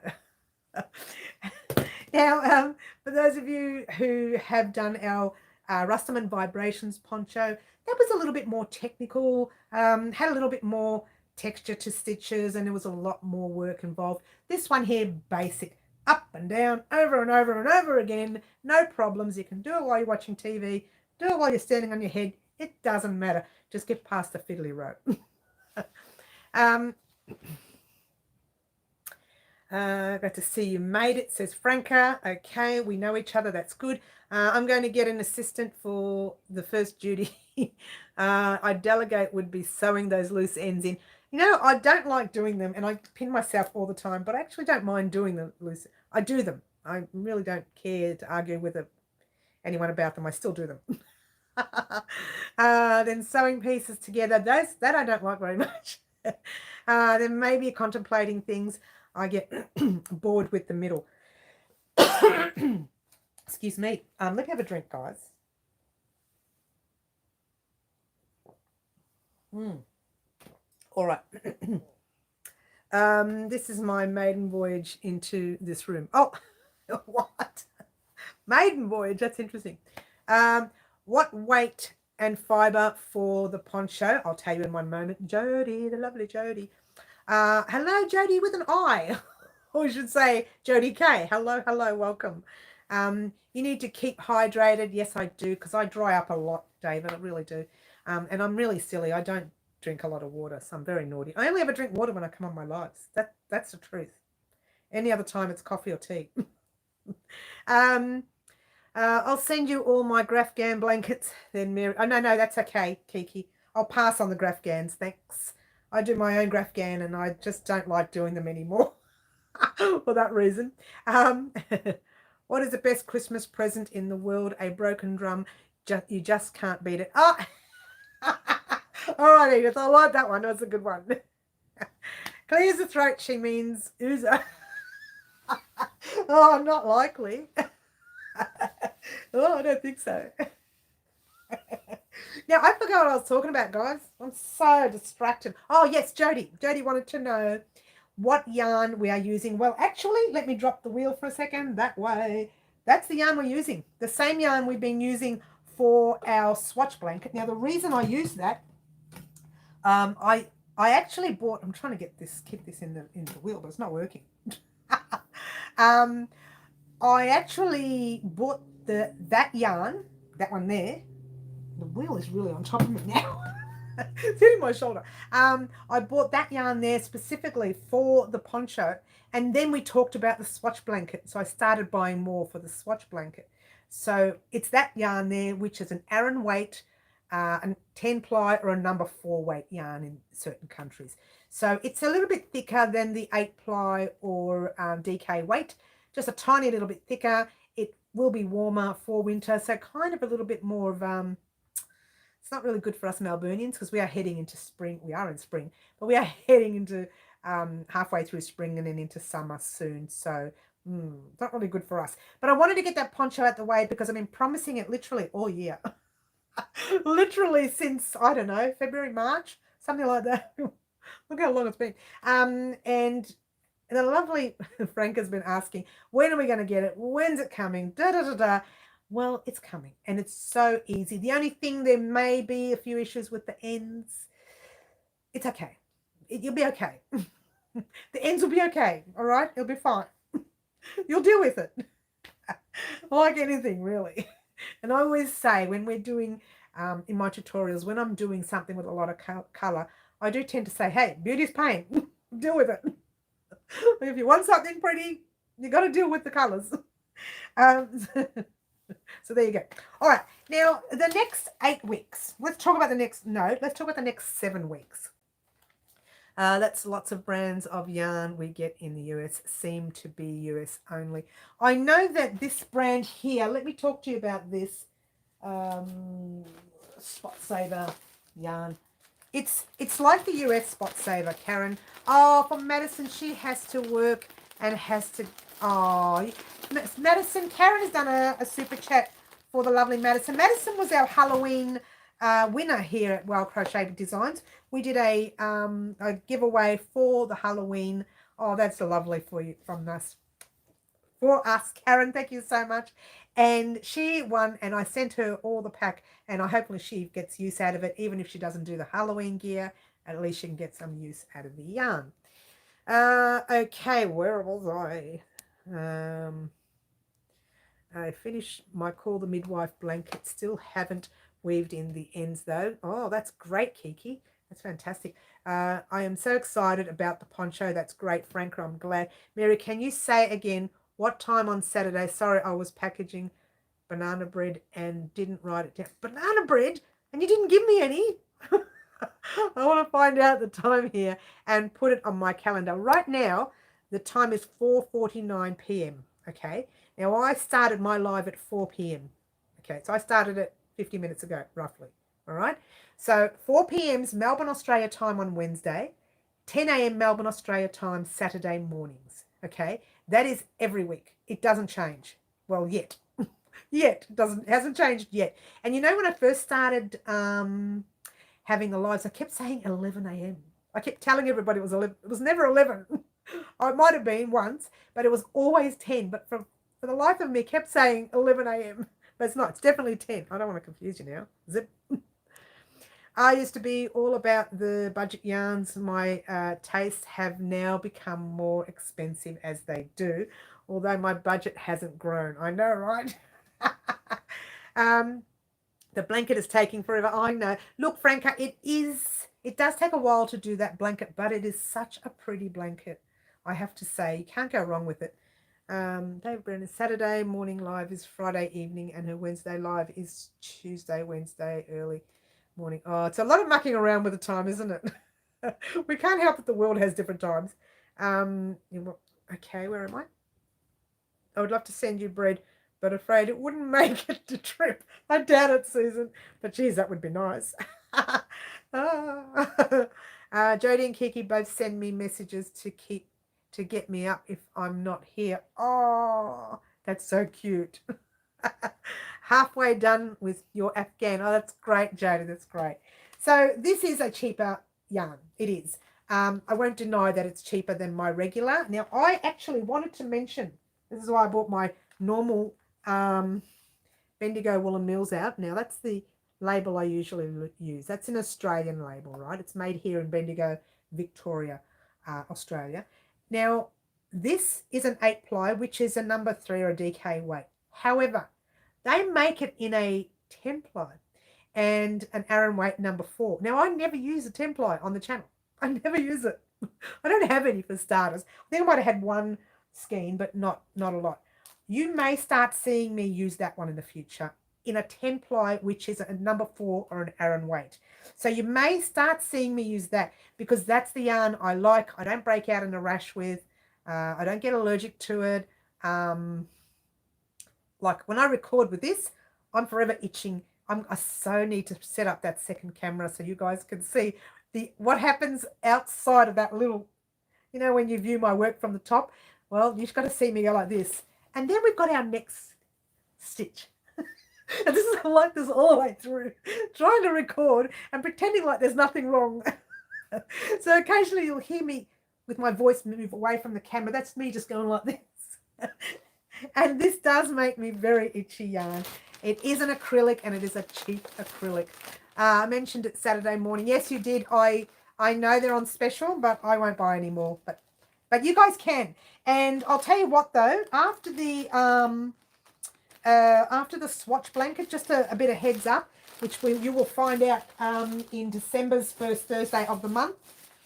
Speaker 1: Now, for those of you who have done our Rustam and Vibrations poncho, that was a little bit more technical, had a little bit more texture to stitches, and there was a lot more work involved. This one here, basic, up and down, over and over and over again, no problems. You can do it while you're watching TV, do it while you're standing on your head. It doesn't matter. Just get past the fiddly rope. Got to see you made it, says Franca. Okay, we know each other. That's good. I'm going to get an assistant for the first duty. I delegate would be sewing those loose ends in. You know, I don't like doing them, and I pin myself all the time, but I actually don't mind doing them loose. I do them. I really don't care to argue with anyone about them. I still do them. Then sewing pieces together, that I don't like very much. Then maybe contemplating things. I get bored with the middle. Excuse me. Let me have a drink, guys. All right. This is my maiden voyage into this room. Oh, what? Maiden voyage. That's interesting. What weight and fiber for the poncho? I'll tell you in one moment. Jody, the lovely Jody. Hello, Jody with an I. Or I should say Jody K. Hello, welcome. You need to keep hydrated. Yes, I do, because I dry up a lot, David. I really do. And I'm really silly. I don't drink a lot of water, so I'm very naughty. I only ever drink water when I come on my lives. That's the truth. Any other time, it's coffee or tea. I'll send you all my Grafgan blankets then, Mary. Oh, no, that's okay, Kiki. I'll pass on the Grafgans, thanks. I do my own Grafgan, and I just don't like doing them anymore for that reason. What is the best Christmas present in the world? A broken drum. You just can't beat it. Oh, all right, Edith. I like that one. That's a good one. Clears the throat. She means oozer. Oh, not likely. Oh, I don't think so. Now, I forgot what I was talking about, guys. I'm so distracted. Oh, yes, Jody. Jody wanted to know what yarn we are using. Well, actually, let me drop the wheel for a second. That way. That's the yarn we're using. The same yarn we've been using for our swatch blanket. Now, the reason I use that, I actually bought, I'm trying to keep this in the wheel, but it's not working. I actually bought that yarn, that one there. The wheel is really on top of me now. It's hitting my shoulder. I bought that yarn there specifically for the poncho, and then we talked about the swatch blanket, so I started buying more for the swatch blanket. So it's that yarn there, which is an Aran weight, a 10 ply or a number 4 weight yarn in certain countries. So it's a little bit thicker than the 8 ply or DK weight, just a tiny little bit thicker. It will be warmer for winter, so kind of a little bit more of it's not really good for us Melburnians because we are heading into spring. We are in spring, but we are heading into halfway through spring and then into summer soon. So not really good for us. But I wanted to get that poncho out the way because I've been promising it literally all year. Literally since, I don't know, February, March, something like that. Look how long it's been. And the lovely Frank has been asking, when are we going to get it? When's it coming? Da, da, da, da. Well, it's coming, and it's so easy. The only thing, there may be a few issues with the ends. It's okay. You'll be okay. The ends will be okay, all right? It'll be fine. You'll deal with it. Like anything, really. And I always say when we're doing in my tutorials, when I'm doing something with a lot of color, I do tend to say, hey, beauty's pain, deal with it. If you want something pretty, you got to deal with the colors. Um, so there you go. All right, now the next 8 weeks. Let's talk about the next, no, let's talk about the next 7 weeks. That's lots of brands of yarn we get in the US seem to be US only. I know that this brand here, let me talk to you about this Spot Saver yarn. It's like the US Spot Saver, Karen. Oh, from Madison, she has to work and has to, oh, Madison, Karen has done a super chat for the lovely Madison. Madison was our Halloween winner here at Wild Crochet Designs. We did a giveaway for the Halloween. Oh, that's lovely for you from us. For us, Karen, thank you so much. And she won, and I sent her all the pack, and hopefully she gets use out of it. Even if she doesn't do the Halloween gear, at least she can get some use out of the yarn. Okay, where was I? I finished my Call the Midwife blanket. Still haven't weaved in the ends though. Oh, that's great, Kiki. That's fantastic. I am so excited about the poncho. That's great, Franco. I'm glad. Mary, can you say again what time on Saturday? Sorry, I was packaging banana bread and didn't write it down. Banana bread? And you didn't give me any? I want to find out the time here and put it on my calendar. Right now, the time is 4:49 p.m. Okay. Now, I started my live at 4 p.m. Okay. So I started it 50 minutes ago, roughly. All right. So 4 p.m.'s Melbourne, Australia time on Wednesday, 10 a.m. Melbourne, Australia time Saturday mornings. Okay. That is every week. It doesn't change. Well, yet. Yet. It hasn't changed yet. And you know, when I first started having the lives, I kept saying 11 a.m. I kept telling everybody it was 11. It was never 11. It might have been once, but it was always 10. But for the life of me, kept saying 11 a.m. But it's not. It's definitely 10. I don't want to confuse you now. Zip. I used to be all about the budget yarns. My tastes have now become more expensive as they do, although my budget hasn't grown. I know, right? The blanket is taking forever. I know. Look, Franco, it does take a while to do that blanket, but it is such a pretty blanket. I have to say, you can't go wrong with it. David Brenner's Saturday morning live is Friday evening, and her Wednesday live is Tuesday, Wednesday early morning. Oh, it's a lot of mucking around with the time, isn't it? We can't help it. The world has different times. Okay, where am I? I would love to send you bread, but afraid it wouldn't make it to trip. I doubt it, Susan. But geez, that would be nice. Jodie and Kiki both send me messages to get me up if I'm not here. Oh, that's so cute. Halfway done with your Afghan. Oh, that's great, Jodie. That's great. So this is a cheaper yarn. It is. I won't deny that it's cheaper than my regular. Now, I actually wanted to mention, this is why I bought my normal Bendigo Woolen Mills out. Now, that's the label I usually use. That's an Australian label, right? It's made here in Bendigo, Victoria, Australia. Now, this is an 8-ply, which is a number 3 or a DK weight. However, they make it in a 10-ply and an Aran weight number 4. Now, I never use a 10-ply on the channel. I never use it. I don't have any for starters. I think I might have had one skein, but not a lot. You may start seeing me use that one in the future in a 10-ply, which is a number 4 or an Aran weight. So you may start seeing me use that because that's the yarn I like. I don't break out in a rash with. I don't get allergic to it. Like when I record with this, I'm forever itching. I so need to set up that second camera so you guys can see what happens outside of that little, you know, when you view my work from the top. Well, you've got to see me go like this. And then we've got our next stitch. And this is like this all the way through, trying to record and pretending like there's nothing wrong. So occasionally you'll hear me with my voice move away from the camera. That's me just going like this. And this does make me very itchy yarn. It is an acrylic and it is a cheap acrylic. I mentioned it Saturday morning. Yes, you did. I know they're on special, but I won't buy any more. But you guys can. And I'll tell you what though, after the swatch blanket, just a bit of heads up, which you will find out in December's first Thursday of the month.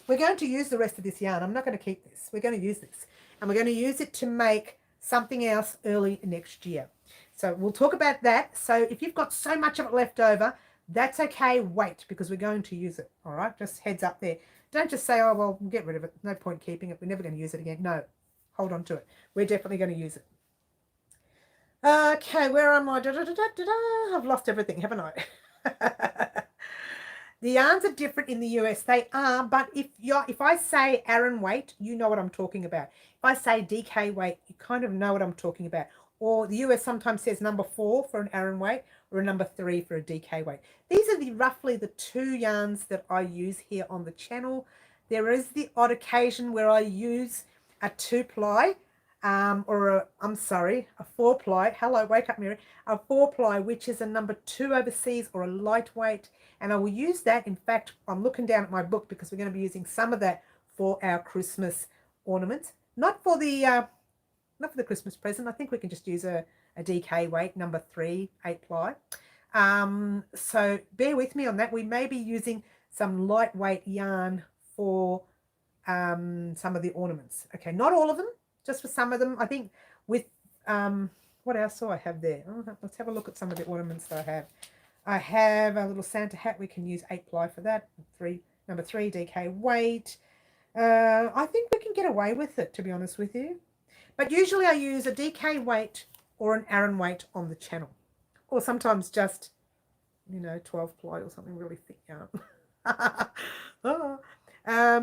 Speaker 1: We're going to use the rest of this yarn. I'm not going to keep this. We're going to use this. And we're going to use it to make something else early next year. So we'll talk about that. So if you've got so much of it left over, that's okay. Wait, because we're going to use it. All right, just heads up there. Don't just say, oh, well, we'll get rid of it. No point keeping it. We're never going to use it again. No, hold on to it. We're definitely going to use it. Okay, where am I? I've lost everything, haven't I? The yarns are different in the US. They are, but if I say Aran weight, you know what I'm talking about. If I say DK weight, you kind of know what I'm talking about. Or the US sometimes says number 4 for an Aran weight or a number 3 for a DK weight. These are roughly the 2 yarns that I use here on the channel. There is the odd occasion where I use a 2-ply or a 4-ply. Hello, wake up, Mary. A 4-ply, which is a number 2 overseas or a lightweight. And I will use that. In fact, I'm looking down at my book because we're going to be using some of that for our Christmas ornaments. Not for the Christmas present. I think we can just use a DK weight, number 3, 8-ply. So bear with me on that. We may be using some lightweight yarn for some of the ornaments. Okay, not all of them, just for some of them. I think with, what else do I have there? Oh, let's have a look at some of the ornaments that I have. I have a little Santa hat. We can use 8-ply for that. Number 3, DK weight. I think we can get away with it, to be honest with you. But usually I use a DK weight or an Aran weight on the channel. Or sometimes just, 12-ply or something really thick yarn. Oh.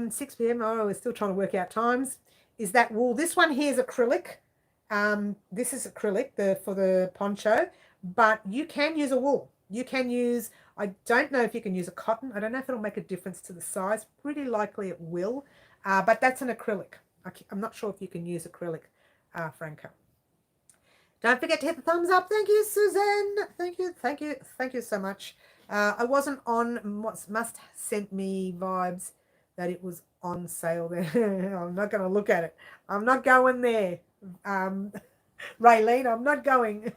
Speaker 1: 6 p.m. Oh, we're still trying to work out times. Is that wool? This one here is acrylic. This is acrylic for the poncho. But you can use a wool. You can use, I don't know if you can use a cotton. I don't know if it'll make a difference to the size. Pretty likely it will. But that's an acrylic. I'm not sure if you can use acrylic, Franco. Don't forget to hit the thumbs up. Thank you, Suzanne. Thank you so much. I wasn't on, must sent me vibes that it was on sale there. I'm not going to look at it. I'm not going there. Raylene, I'm not going.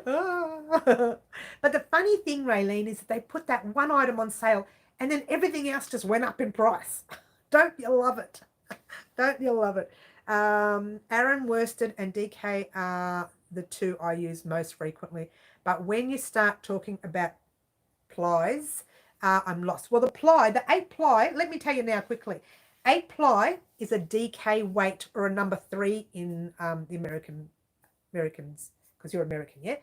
Speaker 1: But the funny thing, Raylene, is that they put that one item on sale and then everything else just went up in price. Don't you love it? Don't you love it? Aran, worsted, and DK are the 2 I use most frequently. But when you start talking about plies, I'm lost. Well, the 8-ply, let me tell you now quickly. 8-ply is a DK weight or a number 3 in the Americans, because you're American, yeah?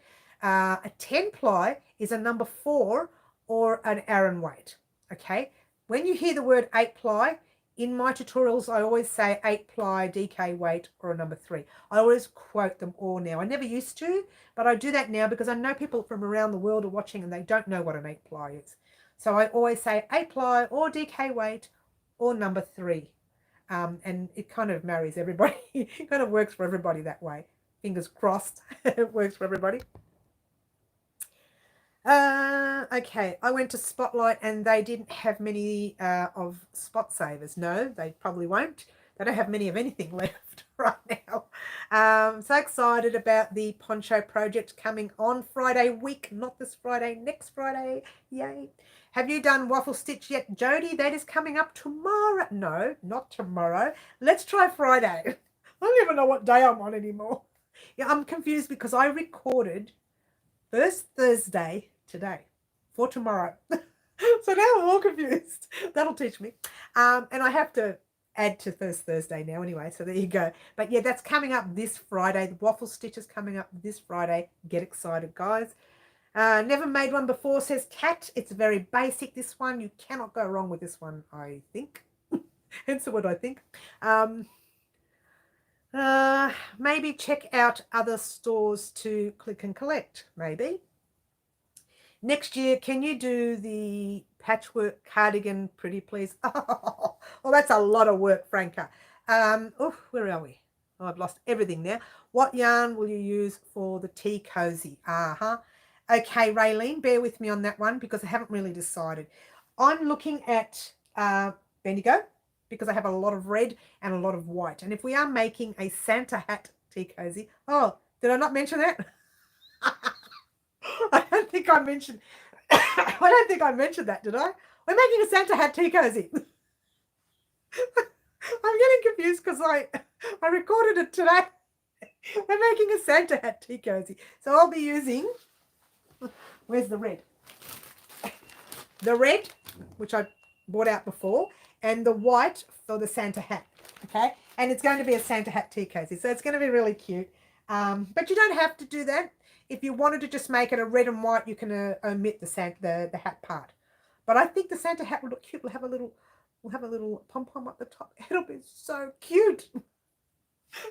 Speaker 1: A 10-ply is a number 4 or an Aran weight, okay? When you hear the word 8-ply, in my tutorials, I always say 8-ply, DK weight, or a number 3. I always quote them all now. I never used to, but I do that now because I know people from around the world are watching and they don't know what an 8-ply is. So I always say 8-ply or DK weight or number 3. And it kind of marries everybody. It kind of works for everybody that way. Fingers crossed, it works for everybody. Okay, I went to Spotlight and they didn't have many of spot savers. No, they probably won't. They don't have many of anything left right now. So excited about the Poncho project coming on Friday week, not this Friday, next Friday. Yay. Have you done Waffle Stitch yet, Jody? That is coming up tomorrow. No, not tomorrow. Let's try Friday. I don't even know what day I'm on anymore. Yeah, I'm confused because I recorded first Thursday today for tomorrow. So now I'm all confused. That'll teach me. And I have to add to first Thursday now anyway. So there you go. But yeah, that's coming up this Friday. The Waffle Stitch is coming up this Friday. Get excited, guys. Never made one before, says Kat. It's very basic, this one. You cannot go wrong with this one, I think. Hence the word I think. Maybe check out other stores to click and collect, maybe. Next year, can you do the patchwork cardigan pretty please? Oh, well, that's a lot of work, Franca. Oh, where are we? Oh, I've lost everything now. What yarn will you use for the tea cozy? Okay, Raylene, bear with me on that one because I haven't really decided. I'm looking at Bendigo because I have a lot of red and a lot of white. And if we are making a Santa hat tea cozy, oh, did I not mention that? I don't think I mentioned I don't think I mentioned that, did I? We're making a Santa hat tea cozy. I'm getting confused because I recorded it today. We're making a Santa hat tea cozy. So I'll be using, where's the red? The red, which I bought out before, and the white for the Santa hat. Okay, and it's going to be a Santa hat tea cozy, so it's going to be really cute. But you don't have to do that. If you wanted to just make it a red and white, you can omit the hat part. But I think the Santa hat will look cute. We'll have a little pom pom up the top. It'll be so cute.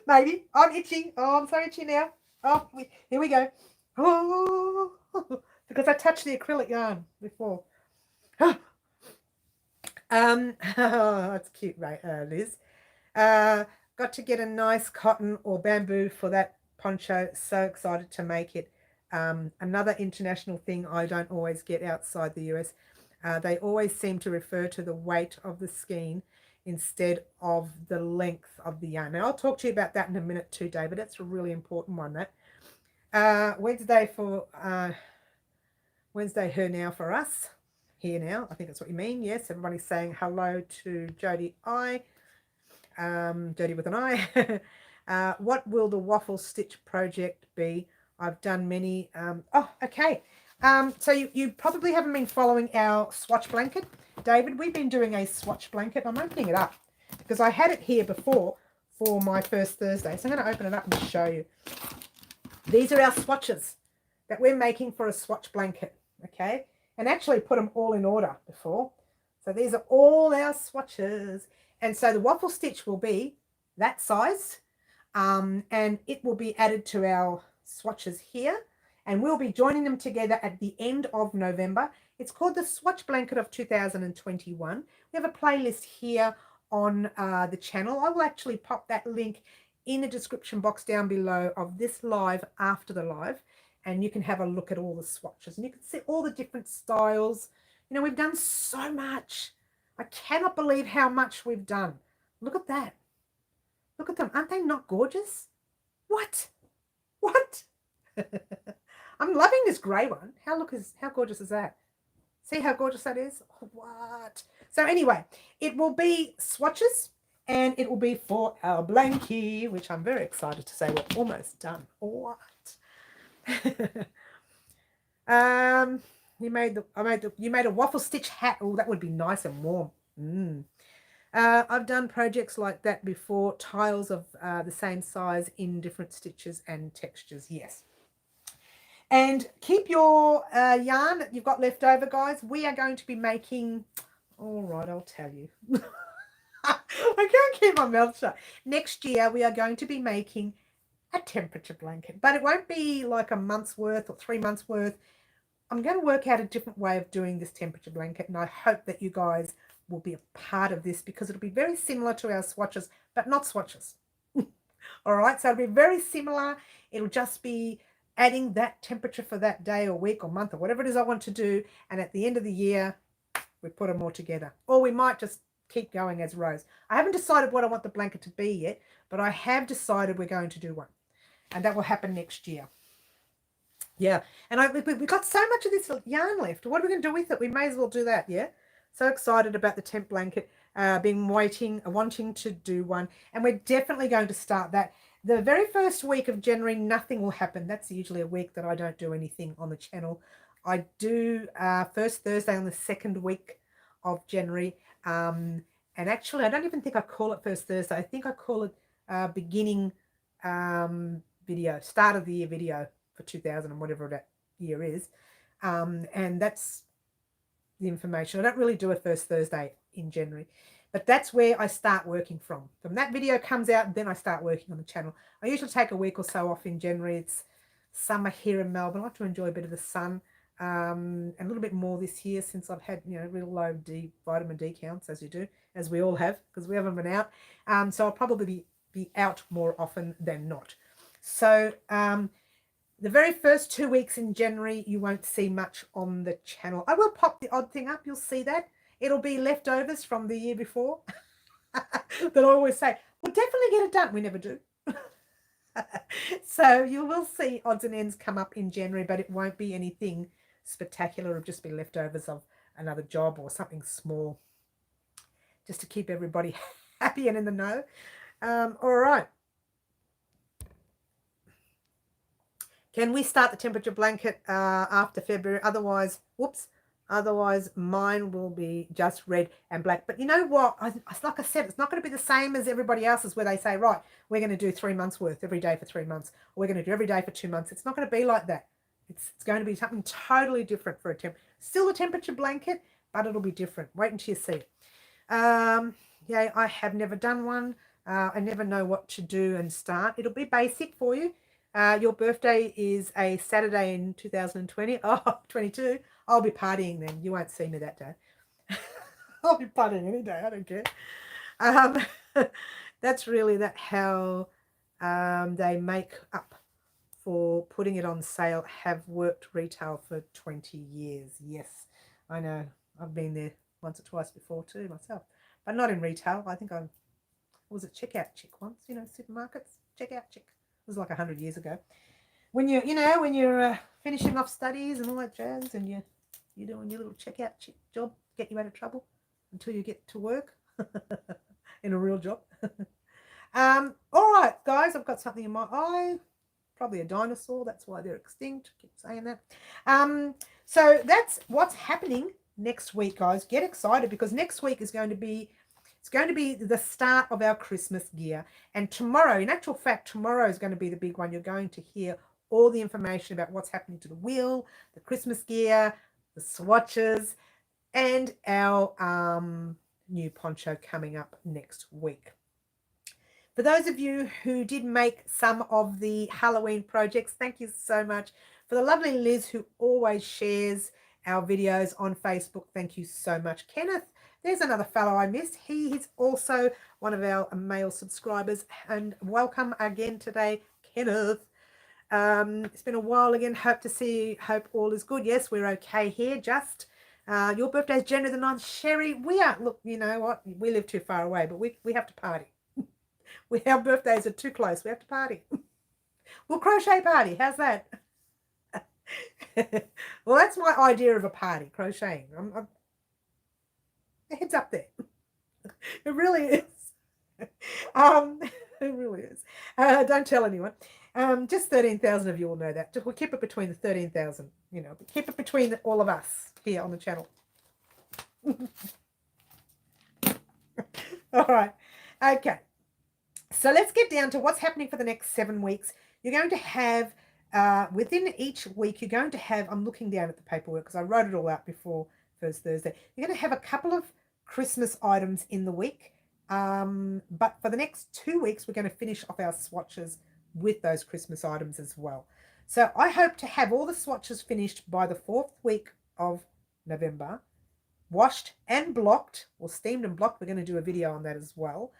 Speaker 1: Maybe I'm itching. Oh, I'm so itchy now. Oh, here we go. Oh, because I touched the acrylic yarn before. That's cute, right, Liz? Got to get a nice cotton or bamboo for that poncho. So excited to make it. Another international thing I don't always get outside the US. They always seem to refer to the weight of the skein instead of the length of the yarn. Now, I'll talk to you about that in a minute too, David. That's a really important one, that. Wednesday her now for us. Here now, I think that's what you mean. Yes, everybody's saying hello to Jody I. Jody with an I. What will the waffle stitch project be? I've done many. Okay. So you probably haven't been following our swatch blanket. David, we've been doing a swatch blanket. I'm opening it up because I had it here before for my first Thursday. So I'm going to open it up and show you. These are our swatches that we're making for a swatch blanket. Okay. And actually put them all in order before. So these are all our swatches. And so the waffle stitch will be that size. And it will be added to our swatches here. And we'll be joining them together at the end of November. It's called the Swatch Blanket of 2021. We have a playlist here on the channel. I will actually pop that link in the description box down below of this live after the live. And you can have a look at all the swatches. And you can see all the different styles. You know, we've done so much. I cannot believe how much we've done. Look at that. Look at them. Aren't they not gorgeous? What? What? I'm loving this grey one. How gorgeous is that? See how gorgeous that is? Oh, what? So anyway, it will be swatches and it will be for our blankie, which I'm very excited to say we're almost done. What? You made a waffle stitch hat. Oh, that would be nice and warm. I've done projects like that before, tiles of the same size in different stitches and textures. Yes. And keep your yarn that you've got left over, guys. We are going to be making, all right, I'll tell you. I can't keep my mouth shut. Next year, we are going to be making a temperature blanket, but it won't be like a month's worth or 3 months worth. I'm going to work out a different way of doing this temperature blanket, and I hope that you guys will be a part of this because it'll be very similar to our swatches, but not swatches. All right, so it'll be very similar. It'll just be adding that temperature for that day or week or month or whatever it is I want to do, and at the end of the year, we put them all together. Or we might just keep going as rows. I haven't decided what I want the blanket to be yet, but I have decided we're going to do one. And that will happen next year. Yeah. And we've got so much of this yarn left. What are we going to do with it? We may as well do that, yeah? So excited about the temp blanket. Been wanting to do one. And we're definitely going to start that. The very first week of January, nothing will happen. That's usually a week that I don't do anything on the channel. I do first Thursday on the second week of January. And actually, I don't even think I call it first Thursday. I think I call it beginning video, start of the year video for 2000 and whatever that year is. And that's the information. I don't really do a first Thursday in January, but that's where I start working from. From that video comes out, then I start working on the channel. I usually take a week or so off in January. It's summer here in Melbourne. I like to enjoy a bit of the sun, and a little bit more this year since I've had, real low vitamin D counts, as you do, as we all have, because we haven't been out. So I'll probably be out more often than not. So the very first 2 weeks in January, you won't see much on the channel. I will pop the odd thing up. You'll see that. It'll be leftovers from the year before that I always say, we'll definitely get it done. We never do. So you will see odds and ends come up in January, but it won't be anything spectacular. It'll just be leftovers of another job or something small, just to keep everybody happy and in the know. All right. Can we start the temperature blanket after February? Otherwise, whoops. Otherwise, mine will be just red and black. But you know what? Like I said, it's not going to be the same as everybody else's where they say, right, we're going to do 3 months worth every day for 3 months. Or we're going to do every day for 2 months. It's not going to be like that. It's going to be something totally different for a still a temperature blanket, but it'll be different. Wait until you see it. Yeah, I have never done one. I never know what to do and start. It'll be basic for you. Your birthday is a Saturday in 2020. Oh, 22. I'll be partying then. You won't see me that day. I'll be partying any day. I don't care. That's really how they make up for putting it on sale. Have worked retail for 20 years. Yes, I know. I've been there once or twice before too myself, but not in retail. I think I was a checkout chick once. Supermarkets checkout chick. It was like 100 years ago. When you're finishing off studies and all that jazz, and you're doing your little checkout job, get you out of trouble until you get to work in a real job. All right, guys, I've got something in my eye. Probably a dinosaur. That's why they're extinct. Keep saying that. So that's what's happening next week, guys. Get excited because next week is going to be the start of our Christmas gear. And tomorrow, in actual fact, tomorrow is going to be the big one. You're going to hear all the information about what's happening to the wheel, the Christmas gear, the swatches, and our new poncho coming up next week. For those of you who did make some of the Halloween projects, thank you so much. For the lovely Liz who always shares our videos on Facebook, thank you so much. Kenneth, there's another fellow I missed. He is also one of our male subscribers, and welcome again today, Kenneth. It's been a while again. Hope to see you. Hope all is good. Yes, we're okay here. Just your birthday is January the 9th. Sherry, we are, look, you know what? We live too far away, but we have to party. Our birthdays are too close. We have to party. We'll crochet party. How's that? Well, that's my idea of a party, crocheting. Heads up there. It really is. It really is. Don't tell anyone. Just 13,000 of you will know that. We'll keep it between the 13,000. Keep it between all of us here on the channel. All right. Okay. So let's get down to what's happening for the next 7 weeks. You're going to have, within each week, you're going to have, I'm looking down at the paperwork because I wrote it all out before first Thursday. You're going to have a couple of Christmas items in the week. But for the next 2 weeks, we're going to finish off our swatches with those Christmas items as well. So I hope to have all the swatches finished by the 4th week of November, washed and blocked, or steamed and blocked. We're going to do a video on that as well.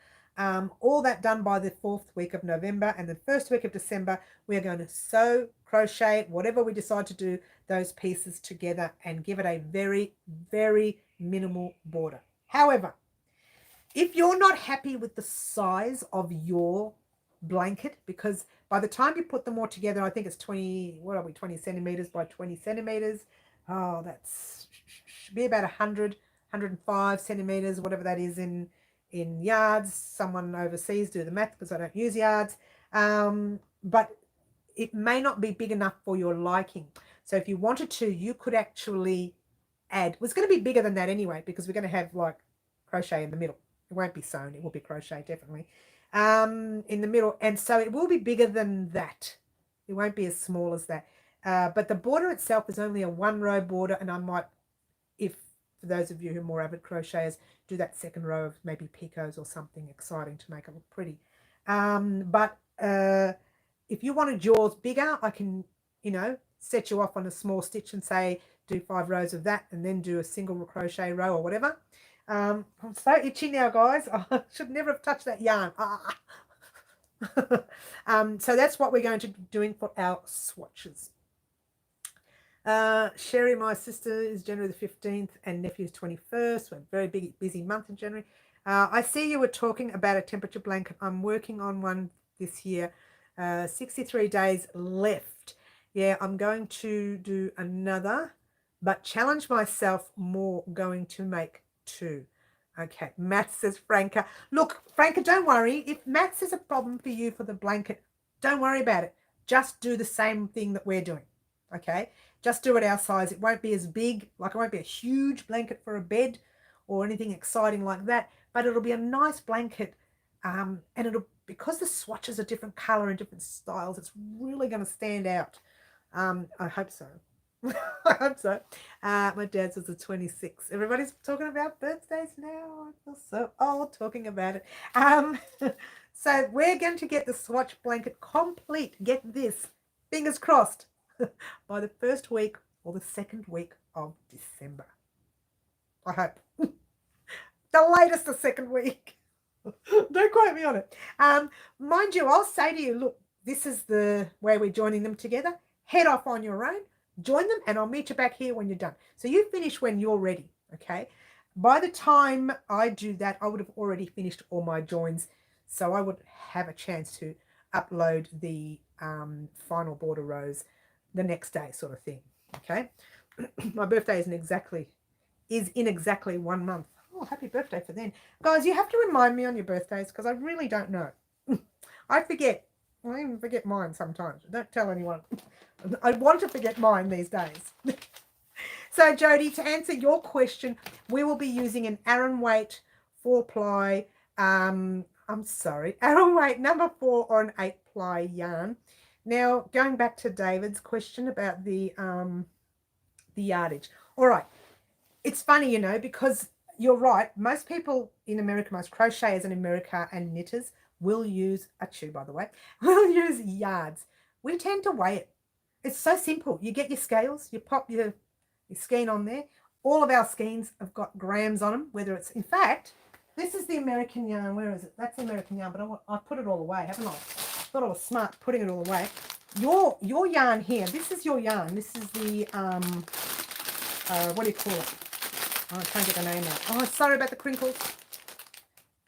Speaker 1: All that done by the 4th week of November, and the 1st week of December, we are going to sew, crochet, whatever we decide to do, those pieces together and give it a very, very minimal border. However, if you're not happy with the size of your blanket, because by the time you put them all together, I think it's 20 centimeters by 20 centimeters. Oh, that's should be about 100, 105 centimeters, whatever that is in yards. Someone overseas do the math because I don't use yards. But it may not be big enough for your liking. So if you wanted to, you could actually add. Well, it's going to be bigger than that anyway, because we're going to have like crochet in the middle. It won't be sewn. It will be crochet, definitely. In the middle. And so it will be bigger than that. It won't be as small as that. But the border itself is only a 1-row border. And I might, for those of you who are more avid crocheters, do that 2nd row of maybe picots or something exciting to make it look pretty. But if you wanted yours bigger, I can, set you off on a small stitch and say, do 5 rows of that and then do a single crochet row or whatever. I'm so itchy now, guys. I should never have touched that yarn. So that's what we're going to be doing for our swatches. Sherry, my sister, is January the 15th and nephew's 21st. We're a very big, busy month in January. I see you were talking about a temperature blanket. I'm working on one this year. 63 days left. Yeah, I'm going to do another, but challenge myself more, going to make 2. Okay, maths, says Franca. Look, Franca, don't worry. If maths is a problem for you for the blanket, don't worry about it. Just do the same thing that we're doing. Okay, just do it our size. It won't be as big, like it won't be a huge blanket for a bed or anything exciting like that, but it'll be a nice blanket. And it'll, because the swatches are different color and different styles, it's really going to stand out. I hope so. I hope so. My dad's was the 26th. Everybody's talking about birthdays now. I feel so old talking about it. So we're going to get the swatch blanket complete. Get this, fingers crossed, by the first week or the second week of December. I hope. The latest, the second week. Don't quote me on it. Mind you, I'll say to you, look, this is the way we're joining them together. Head off on your own, join them, and I'll meet you back here when you're done. So you finish when you're ready, okay? By the time I do that, I would have already finished all my joins, so I would have a chance to upload the final border rows the next day, sort of thing, okay? My birthday is in exactly 1 month. Oh, happy birthday for then. Guys, you have to remind me on your birthdays because I really don't know. I forget. I even forget mine sometimes. Don't tell anyone. I want to forget mine these days. So, Jody, to answer your question, we will be using an Aran weight 4-ply, Aran weight number 4 or an 8-ply yarn. Now, going back to David's question about the yardage. All right. It's funny, you know, because you're right. Most people in America, most crocheters in America and knitters will use, a chew by the way, will use yards. We tend to weigh it. It's so simple. You get your scales, you pop your skein on there. All of our skeins have got grams on them, whether it's, in fact, this is the American yarn. Where is it? That's the American yarn, but I put it all away, haven't I? Thought I was smart putting it all away. Your yarn here, this is your yarn. This is the, what do you call it? Oh, I can't get the name out. Oh, sorry about the crinkles.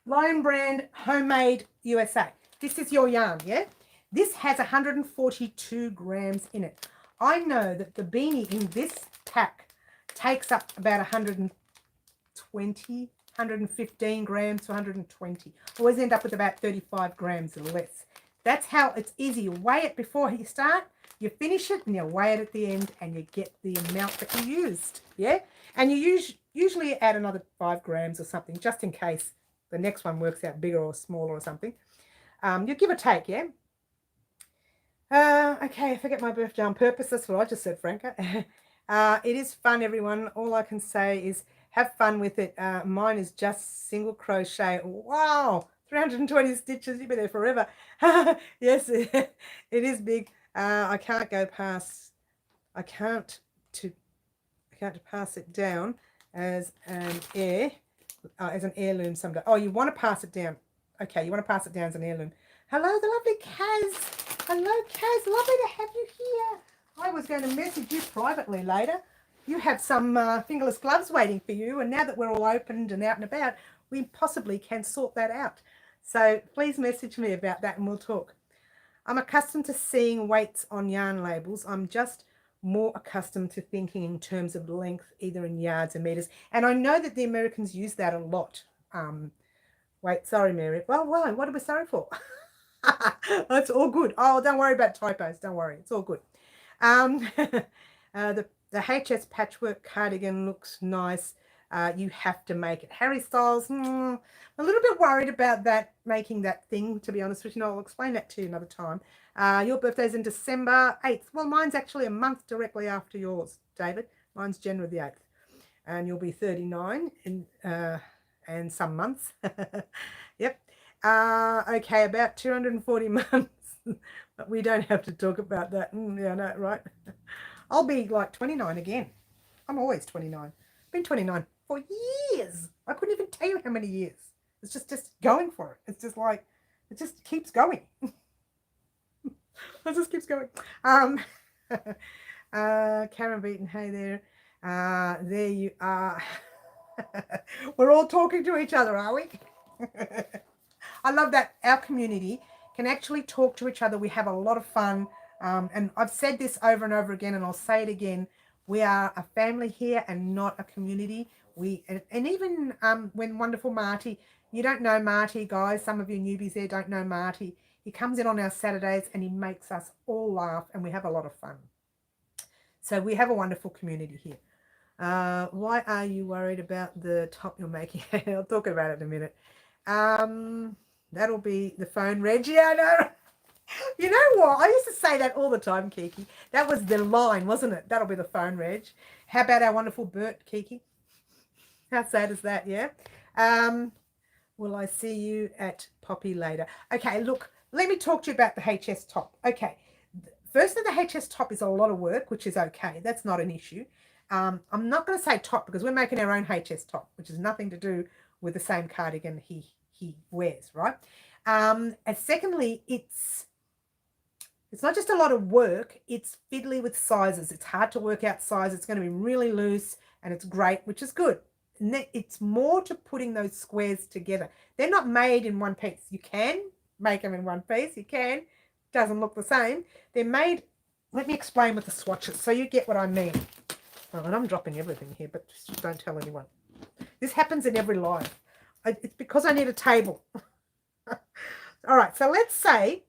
Speaker 1: Lion Brand Homemade USA. This is your yarn, yeah? This has 142 grams in it. I know that the beanie in this pack takes up about 115 grams to 120. Always end up with about 35 grams or less. That's how it's easy. You weigh it before you start, you finish it, and you weigh it at the end, and you get the amount that you used, yeah? And you usually add another 5 grams or something, just in case the next one works out bigger or smaller or something. You give or take, yeah? Okay, I forget my birthday on purpose. That's what I just said, Franco. It is fun, everyone. All I can say is have fun with it. Mine is just single crochet. Wow, 320 stitches. You'll be there forever. Yes, it is big. I can't go past. I can't pass it down as an heirloom someday. Oh, you want to pass it down. Okay, you want to pass it down as an heirloom. Hello, the lovely Kaz. Hello, Kaz. Lovely to have you here. I was going to message you privately later. You have some fingerless gloves waiting for you, and now that we're all opened and out and about, we possibly can sort that out. So please message me about that and we'll talk. I'm accustomed to seeing weights on yarn labels. I'm just more accustomed to thinking in terms of length, either in yards or meters. And I know that the Americans use that a lot. Wait, sorry, Mary. Well, why? What are we sorry for? That's all good. Oh, don't worry about typos. Don't worry. It's all good. The HS patchwork cardigan looks nice. You have to make it. Harry Styles, a little bit worried about that, making that thing, to be honest with you. I'll explain that to you another time. Your birthday's in December 8th. Well, mine's actually a month directly after yours, David. Mine's January the 8th. And you'll be 39 in and some months. Yep. Okay, about 240 months. But we don't have to talk about that. Yeah, no, right. I'll be like 29 again. I'm always 29. Been 29 for years. I couldn't even tell you how many years. It's just going for it. It's just like, it just keeps going. It just keeps going. Karen Beaton, hey there. There you are. We're all talking to each other, are we? I love that our community can actually talk to each other. We have a lot of fun. And I've said this over and over again, and I'll say it again. We are a family here and not a community. And even when wonderful Marty, you don't know Marty, guys. Some of you newbies there don't know Marty. He comes in on our Saturdays and he makes us all laugh, and we have a lot of fun. So we have a wonderful community here. Why are you worried about the top you're making? I'll talk about it in a minute. That'll be the phone, Reggie. I know. You know what? I used to say that all the time, Kiki. That was the line, wasn't it? That'll be the phone, Reg. How about our wonderful Bert, Kiki? How sad is that, yeah? Will I see you at Poppy later? Okay, look, let me talk to you about the HS top. Okay, firstly, the HS top is a lot of work, which is okay. That's not an issue. I'm not going to say top because we're making our own HS top, which has nothing to do with the same cardigan he wears, right? And secondly, it's not just a lot of work, it's fiddly with sizes. It's hard to work out size. It's going to be really loose and it's great, which is good. And it's more to putting those squares together. They're not made in one piece. You can make them in one piece. You can. Doesn't look the same. They're made, let me explain with the swatches so you get what I mean. Oh, and I'm dropping everything here, but just don't tell anyone. This happens in every life. It's because I need a table. All right, so let's say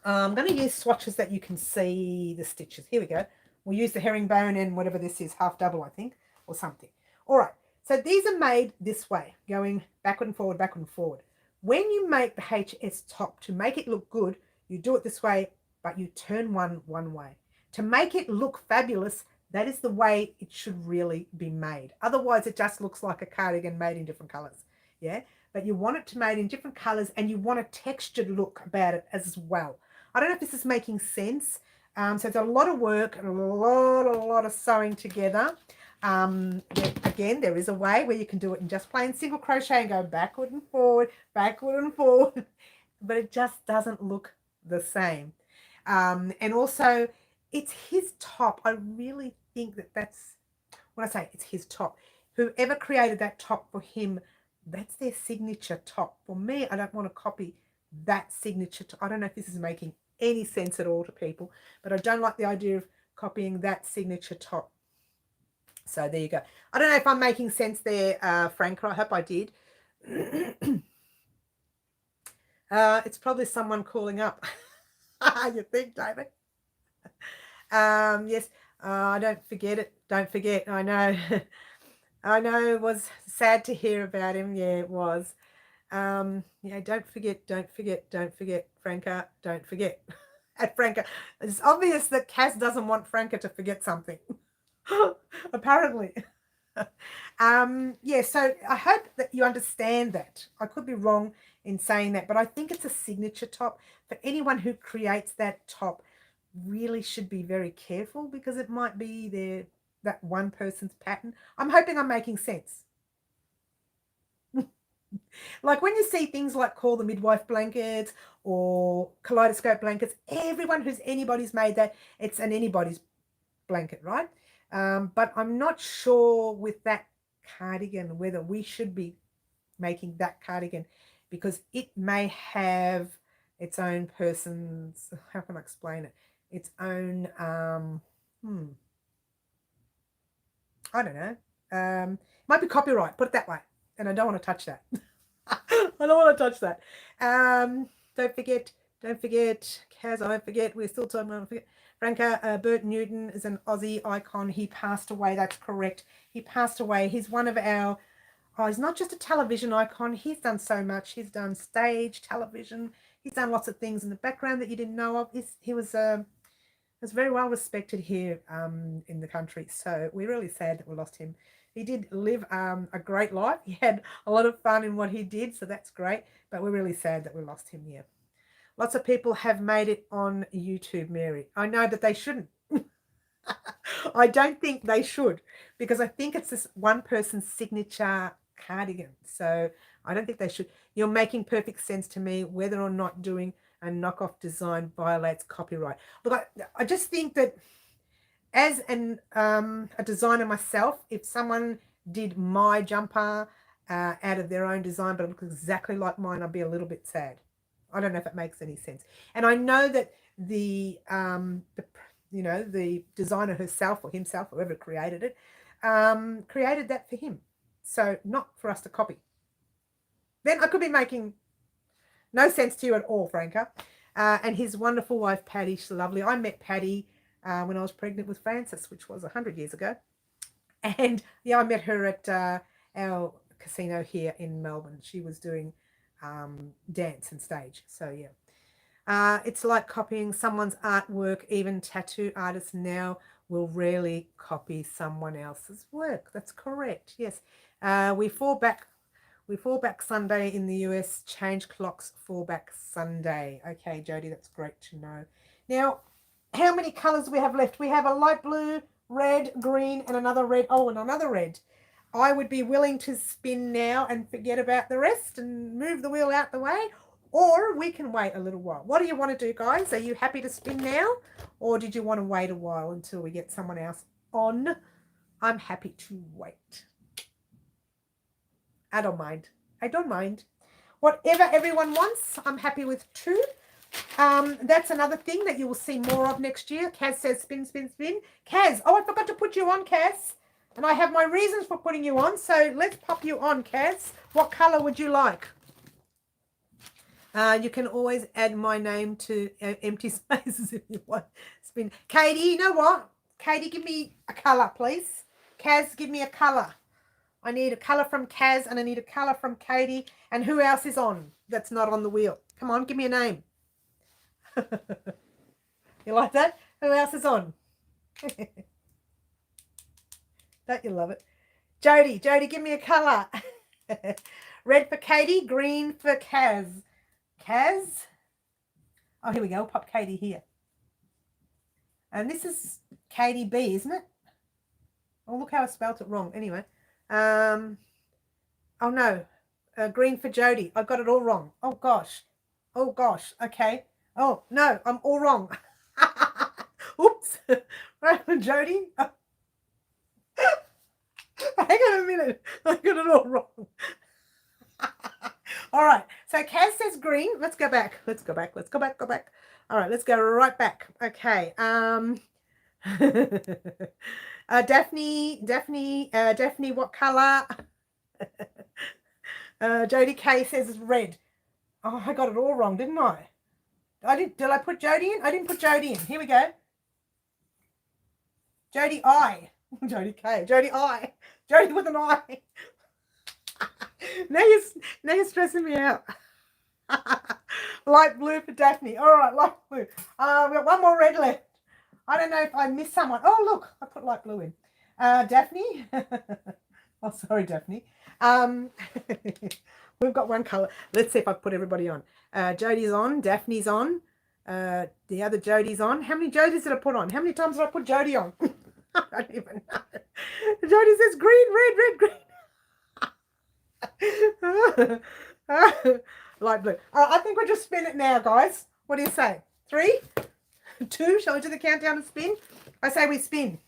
Speaker 1: I'm going to use swatches that you can see the stitches. Here we go. We'll use the herringbone and whatever this is, half double, I think, or something. All right, so these are made this way, going backward and forward, backward and forward. When you make the HS top, to make it look good, you do it this way, but you turn one way. To make it look fabulous, that is the way it should really be made. Otherwise, it just looks like a cardigan made in different colors. Yeah, but you want it to made in different colors and you want a textured look about it as well. I don't know if this is making sense. So it's a lot of work and a lot of sewing together. Again, there is a way where you can do it in just plain single crochet and go backward and forward, but it just doesn't look the same. And also, it's his top. I really think that's, when I say it's his top, whoever created that top for him, that's their signature top. For me, I don't want to copy that signature top. I don't know if this is making any sense at all to people, but I don't like the idea of copying that signature top. So there you go. I don't know if I'm making sense there, Franco. I hope I did. It's probably someone calling up. You think, David? Yes. Don't forget it. Don't forget. I know. I know it was sad to hear about him. Yeah, it was. Yeah, don't forget, Franco, don't forget. At Franco. It's obvious that Cass doesn't want Franco to forget something. Apparently. Yeah, so I hope that you understand that. I could be wrong in saying that, but I think it's a signature top. For anyone who creates that top, really should be very careful because it might be that one person's pattern. I'm hoping I'm making sense. Like when you see things like Call the Midwife blankets or Kaleidoscope blankets, everyone who's anybody's made that, it's an anybody's blanket, right? But I'm not sure with that cardigan whether we should be making that cardigan because it may have its own person's, how can I explain it? Its own, I don't know. Might be copyright, put it that way. And I don't want to touch that. I don't want to touch that. Don't forget, Kaz, I don't forget, we're still talking about, Franco, Bert Newton is an Aussie icon. He passed away, that's correct. He passed away. He's one of our, he's not just a television icon. He's done so much. He's done stage, television. He's done lots of things in the background that you didn't know of. He was very well respected here in the country. So we're really sad that we lost him. He did live a great life. He had a lot of fun in what he did, so that's great. But we're really sad that we lost him here. Lots of people have made it on YouTube, Mary. I know that they shouldn't. I don't think they should because I think it's this one person's signature cardigan. So I don't think they should. You're making perfect sense to me whether or not doing a knockoff design violates copyright. Look, I just think that as a designer myself, if someone did my jumper out of their own design but it looked exactly like mine, I'd be a little bit sad. I don't know if it makes any sense. And I know that the designer herself or himself, whoever created it, created that for him. So not for us to copy. Then I could be making no sense to you at all, Franco. And his wonderful wife, Patty, she's lovely. I met Patty when I was pregnant with Francis, which was 100 years ago. And yeah, I met her at our casino here in Melbourne. She was doing dance and stage. So yeah, it's like copying someone's artwork. Even tattoo artists now will rarely copy someone else's work. That's correct. Yes, we fall back Sunday in the US. Change clocks fall back Sunday. Okay, Jody, that's great to know. Now, how many colors we have left? We have a light blue, red, green, and another red. Oh, and another red. I would be willing to spin now and forget about the rest and move the wheel out the way, or we can wait a little while. What do you want to do, guys? Are you happy to spin now, or did you want to wait a while until we get someone else on? I'm happy to wait. I don't mind. I don't mind. Whatever everyone wants, I'm happy with 2. That's another thing that you will see more of next year. Kaz says spin, spin, spin. Kaz, oh, I forgot to put you on, Kaz. And I have my reasons for putting you on, so let's pop you on, Kaz. What color would you like? You can always add my name to empty spaces if you want. Spin. Katie, you know what? Katie, give me a color, please. Kaz, give me a color. I need a color from Kaz and I need a color from Katie. And who else is on that's not on the wheel? Come on, give me a name. You like that? Who else is on? Don't you love it? Jody, give me a color. Red for Katie, green for Kaz. Kaz? Oh, here we go. Pop Katie here. And this is Katie B, isn't it? Oh, look how I spelt it wrong. Anyway. Oh, no. Green for Jody. I got it all wrong. Oh, gosh. Oh, gosh. Okay. Oh, no. I'm all wrong. Oops. Right, Jody. Oh. Hang on a minute. I got it all wrong. All right. So Kaz says green. Let's go back. Let's go back. All right. Let's go right back. Okay. Daphne, what color? Jody K says red. Oh, I got it all wrong, didn't I? Did I put Jody in? I didn't put Jody in. Here we go. Jody I. Jody K. Jody I. Jody with an I. Now you're stressing me out. Light blue for Daphne. All right, light blue. We've got one more red left. I don't know if I missed someone. Oh, look, I put light blue in. Daphne. Oh, sorry, Daphne. We've got one color. Let's see if I put everybody on. Jody's on. Daphne's on. The other Jody's on. How many Jodys did I put on? How many times did I put Jody on? I don't even know. Jody says green, red, green. Light blue. I think we'll just spin it now, guys. What do you say? 3, 2. Shall we do the countdown and spin? I say we spin.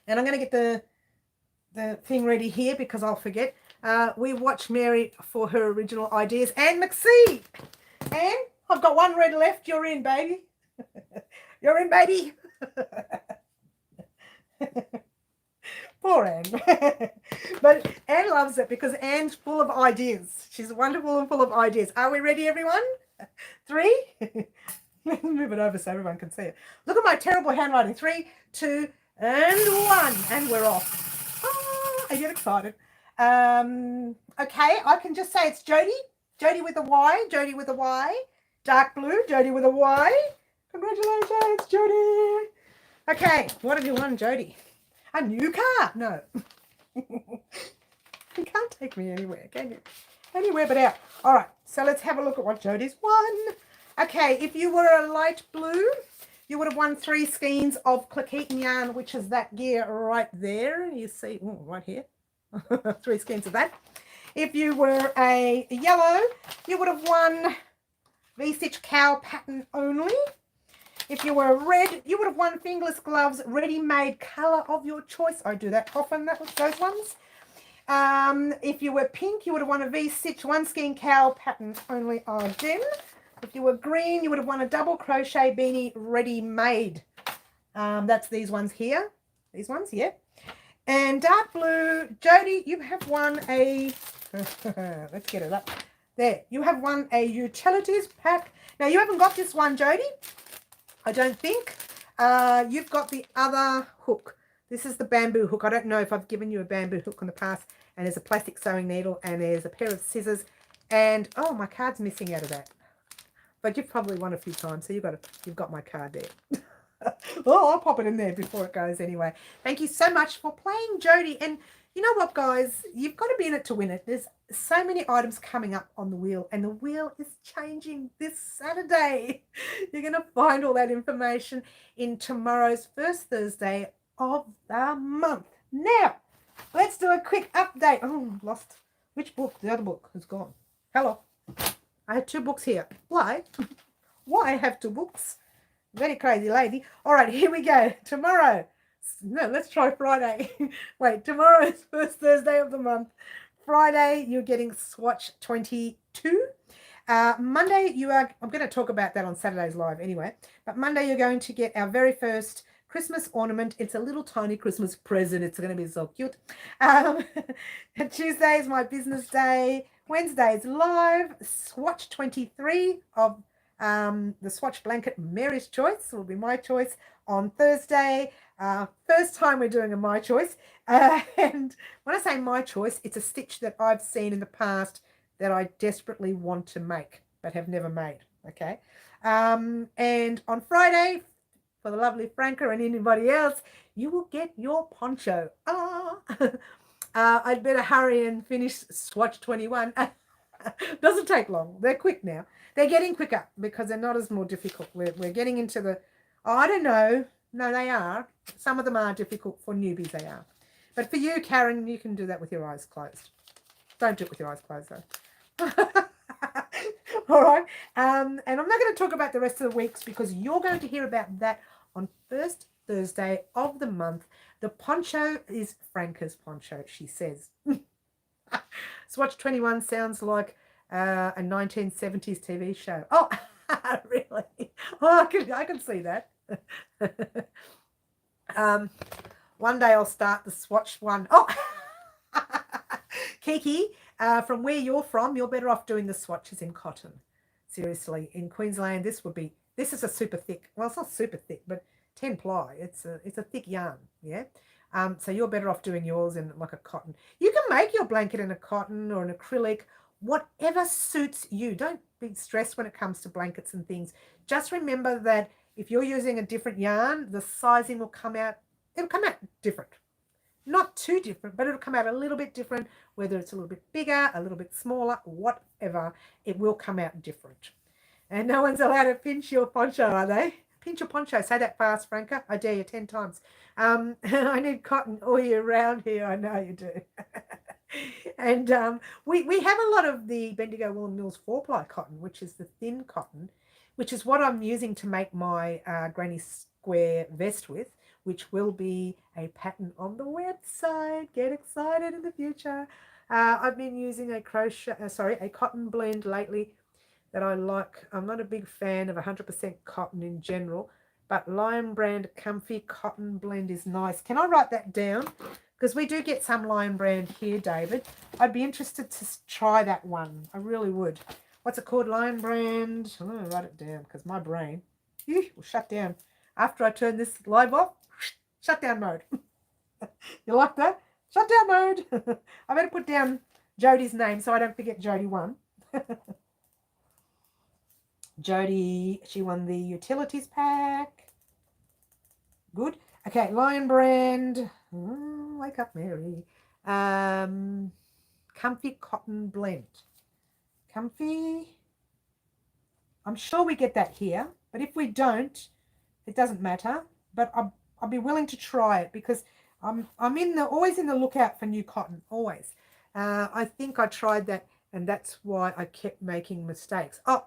Speaker 1: And I'm going to get the thing ready here because I'll forget. We watch Mary for her original ideas. And McSee. And I've got one red left. You're in, baby. You're in, baby. Poor Anne. But Anne loves it because Anne's full of ideas. She's wonderful and full of ideas. Are we ready, everyone? 3. Let's move it over so everyone can see it. Look at my terrible handwriting. 3, 2, and 1. And we're off. Oh, I get excited. Okay, I can just say it's Jody. Jody with a Y. Jody with a Y. Dark blue. Jody with a Y. Congratulations, Jody. Okay, what have you won, Jody? A new car? No. You can't take me anywhere, can you? Anywhere but out. All right, so let's have a look at what Jody's won. Okay, if you were a light blue, you would have won 3 skeins of Click yarn, which is that gear right there. You see, right here. 3 skeins of that. If you were a yellow, you would have won V-stitch cowl pattern only. If you were red, you would have won fingerless gloves, ready-made colour of your choice. I do that often, those ones. If you were pink, you would have won a V-stitch 1 skein cowl pattern only again. If you were green, you would have won a double crochet beanie ready-made. That's these ones here. These ones, yeah. And dark blue, Jody, you have won a, let's get it up. There, you have won a utilities pack. Now, you haven't got this one, Jody, I don't think. You've got the other hook. This is the bamboo hook. I don't know if I've given you a bamboo hook in the past. And there's a plastic sewing needle and there's a pair of scissors. And, oh, my card's missing out of that. But you've probably won a few times, so you've got my card there. Oh, I'll pop it in there before it goes anyway. Thank you so much for playing, Jody. And you know what, guys? You've got to be in it to win it. There's so many items coming up on the wheel, and the wheel is changing this Saturday. You're going to find all that information in tomorrow's first Thursday of the month. Now, let's do a quick update. Oh, lost. Which book? The other book has gone. Hello. I had 2 books here. Why? Why I have 2 books? Very crazy lady. All right, here we go. Tomorrow. No, let's try Friday. Wait, tomorrow is first Thursday of the month. Friday, you're getting Swatch 22. Monday, I'm going to talk about that on Saturday's live anyway. But Monday, you're going to get our very first Christmas ornament. It's a little tiny Christmas present. It's going to be so cute. Tuesday is my business day. Wednesday is live. Swatch 23 of the Swatch Blanket, Mary's Choice, will be my choice on Thursday. First time we're doing a my choice. And when I say my choice, it's a stitch that I've seen in the past that I desperately want to make, but have never made. Okay. And on Friday, for the lovely Franco and anybody else, you will get your poncho. I'd better hurry and finish Swatch 21. Doesn't take long. They're quick now. They're getting quicker because they're not as more difficult. We're getting into the, I don't know. No, they are. Some of them are difficult for newbies, they are. But for you, Karen, you can do that with your eyes closed. Don't do it with your eyes closed, though. All right. And I'm not going to talk about the rest of the weeks because you're going to hear about that on first Thursday of the month. The poncho is Franca's poncho, she says. Swatch 21 sounds like a 1970s TV show. Oh, really? Oh, I can see that. One day I'll start the Swatch one. Oh, Kiki, from where you're from, you're better off doing the swatches in cotton. Seriously, in Queensland, this is a super thick, well, it's not super thick, but 10 ply. It's a thick yarn, yeah. So you're better off doing yours in like a cotton. You can make your blanket in a cotton or an acrylic, whatever suits you. Don't be stressed when it comes to blankets and things. Just remember that if you're using a different yarn, the sizing will come out, it'll come out different. Not too different, but it'll come out a little bit different, whether it's a little bit bigger, a little bit smaller, whatever, it will come out different. And no one's allowed to pinch your poncho, are they? Pinch your poncho. Say that fast, Franca. I dare you 10 times. I need cotton all year round here. I know you do. And we have a lot of the Bendigo Wool Mills 4-ply cotton, which is the thin cotton, which is what I'm using to make my granny square vest with, which will be a pattern on the website. Get excited in the future. I've been using a cotton blend lately that I like. I'm not a big fan of 100% cotton in general, but Lion Brand Comfy Cotton Blend is nice. Can I write that down? Because we do get some Lion Brand here, David. I'd be interested to try that one. I really would. What's it called? Lion Brand. I'm going to write it down because my brain will shut down. After I turn this live off, shut down mode. You like that? Shut down mode. I better put down Jodie's name so I don't forget Jodie won. Jodie, she won the utilities pack. Good. Okay, Lion Brand. Oh, wake up, Mary. Comfy Cotton Blend. Comfy. I'm sure we get that here, but if we don't, it doesn't matter. But I'll be willing to try it because I'm always in the lookout for new cotton. Always. I think I tried that, and that's why I kept making mistakes. Oh,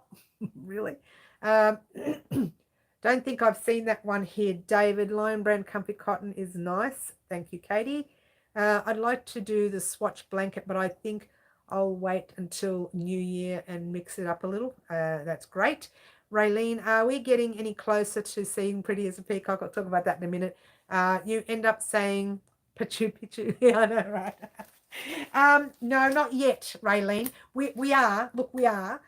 Speaker 1: really? Don't think I've seen that one here, David. Lion Brand Comfy Cotton is nice. Thank you, Katie. I'd like to do the Swatch Blanket, but I think I'll wait until New Year and mix it up a little. That's great. Raylene, are we getting any closer to seeing Pretty as a Peacock? I'll talk about that in a minute. You end up saying Pachu Pichu. Yeah, I know, right? No, not yet, Raylene. We are. Look, we are.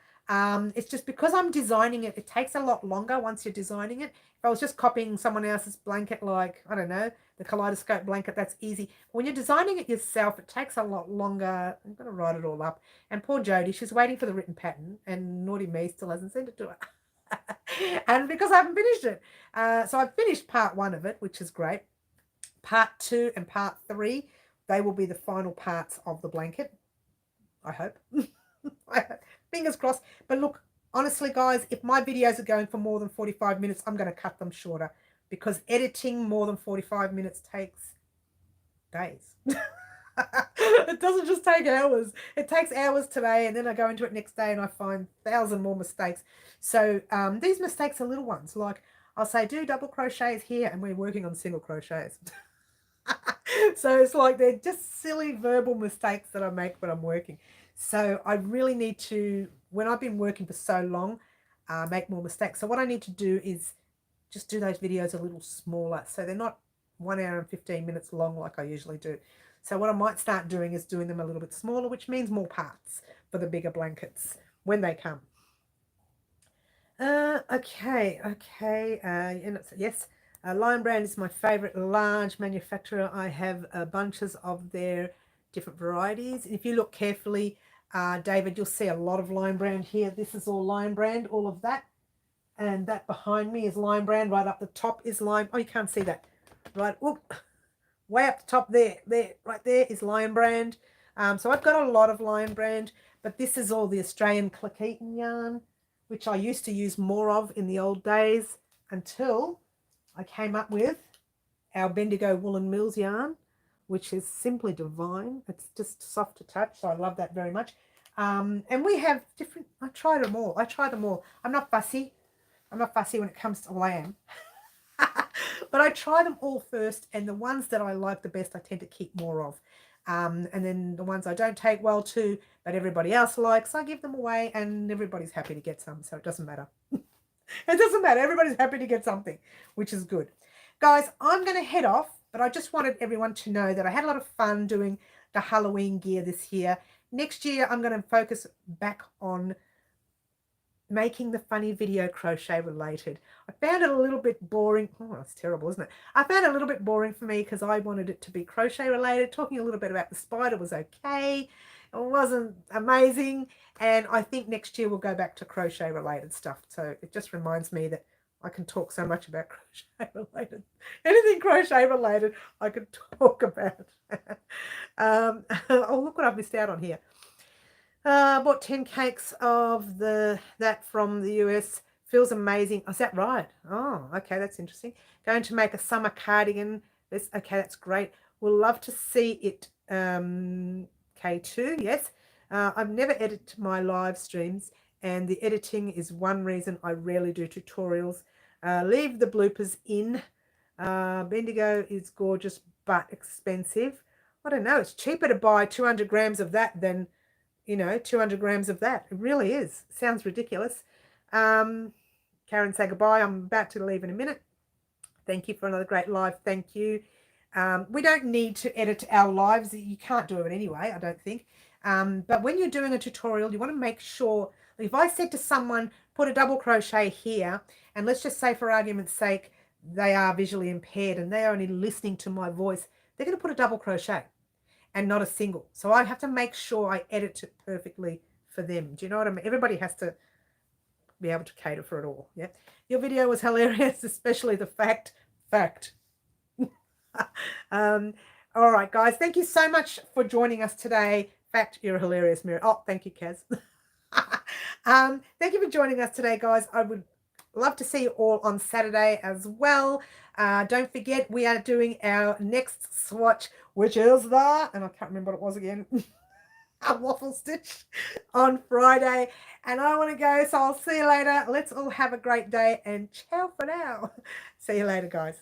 Speaker 1: It's just because I'm designing it, it takes a lot longer once you're designing it. If I was just copying someone else's blanket, like, I don't know, the kaleidoscope blanket, that's easy. When you're designing it yourself, it takes a lot longer. I'm going to write it all up. And poor Jodie, she's waiting for the written pattern, and naughty me still hasn't sent it to her. And because I haven't finished it. So I've finished part 1 of it, which is great. Part 2 and part 3, they will be the final parts of the blanket. I hope. Fingers crossed. But look, honestly, guys, if my videos are going for more than 45 minutes, I'm going to cut them shorter because editing more than 45 minutes takes days. It doesn't just take hours. It takes hours today, and then I go into it next day and I find 1,000 more mistakes. So these mistakes are little ones. Like I'll say, do double crochets here, and we're working on single crochets. So it's like they're just silly verbal mistakes that I make when I'm working. So I really need to, when I've been working for so long, make more mistakes. So what I need to do is just do those videos a little smaller. So they're not 1 hour and 15 minutes long like I usually do. So what I might start doing is doing them a little bit smaller, which means more parts for the bigger blankets when they come. Okay. And yes. Lion Brand is my favorite large manufacturer. I have bunches of their different varieties. If you look carefully, David, you'll see a lot of Lion Brand here. This is all Lion Brand, all of that. And that behind me is Lion Brand. Right up the top is Lion. Oh, you can't see that. Right, whoop, way up the top there. Right there is Lion Brand. So I've got a lot of Lion Brand, but this is all the Australian Click-Eaton yarn, which I used to use more of in the old days until I came up with our Bendigo Woolen Mills yarn, which is simply divine. It's just soft to touch, so I love that very much. And we have different, I try them all. I'm not fussy. I'm not fussy when it comes to lamb. But I try them all first, and the ones that I like the best I tend to keep more of. And then the ones I don't take well to, but everybody else likes, I give them away, and everybody's happy to get some, so it doesn't matter. It doesn't matter. Everybody's happy to get something, which is good. Guys, I'm going to head off, but I just wanted everyone to know that I had a lot of fun doing the Halloween gear this year. Next year, I'm going to focus back on making the funny video crochet related. I found it a little bit boring. Oh, that's terrible, isn't it? I found it a little bit boring for me because I wanted it to be crochet related. Talking a little bit about the spider was okay. It wasn't amazing. And I think next year we'll go back to crochet related stuff. So it just reminds me that I can talk so much about crochet related. Anything crochet related, I can talk about. Oh, look what I've missed out on here. I bought 10 cakes of that from the US. Feels amazing. Oh, is that right? Oh, okay, that's interesting. Going to make a summer cardigan. Okay, that's great. We'll love to see it. K2, yes. I've never edited my live streams, and the editing is one reason I rarely do tutorials. Leave the bloopers in. Bendigo is gorgeous but expensive. I don't know. It's cheaper to buy 200 grams of that than 200 grams of that. It really is. Sounds ridiculous. Karen, say goodbye. I'm about to leave in a minute. Thank you for another great live. Thank you. We don't need to edit our lives. You can't do it anyway, I don't think. But when you're doing a tutorial, you want to make sure, if I said to someone, put a double crochet here, and let's just say for argument's sake, they are visually impaired and they're only listening to my voice, they're going to put a double crochet and not a single. So I have to make sure I edit it perfectly for them. Do you know what I mean? Everybody has to be able to cater for it all. Yeah. Your video was hilarious, especially the fact. All right, guys. Thank you so much for joining us today. Fact, you're hilarious, Mira. Oh, thank you, Kaz. Thank you for joining us today, guys. I would love to see you all on Saturday as well. Don't forget, we are doing our next swatch, which is and I can't remember what it was again, a waffle stitch on Friday. And I want to go, so I'll see you later. Let's all have a great day, and ciao for now. See you later, guys.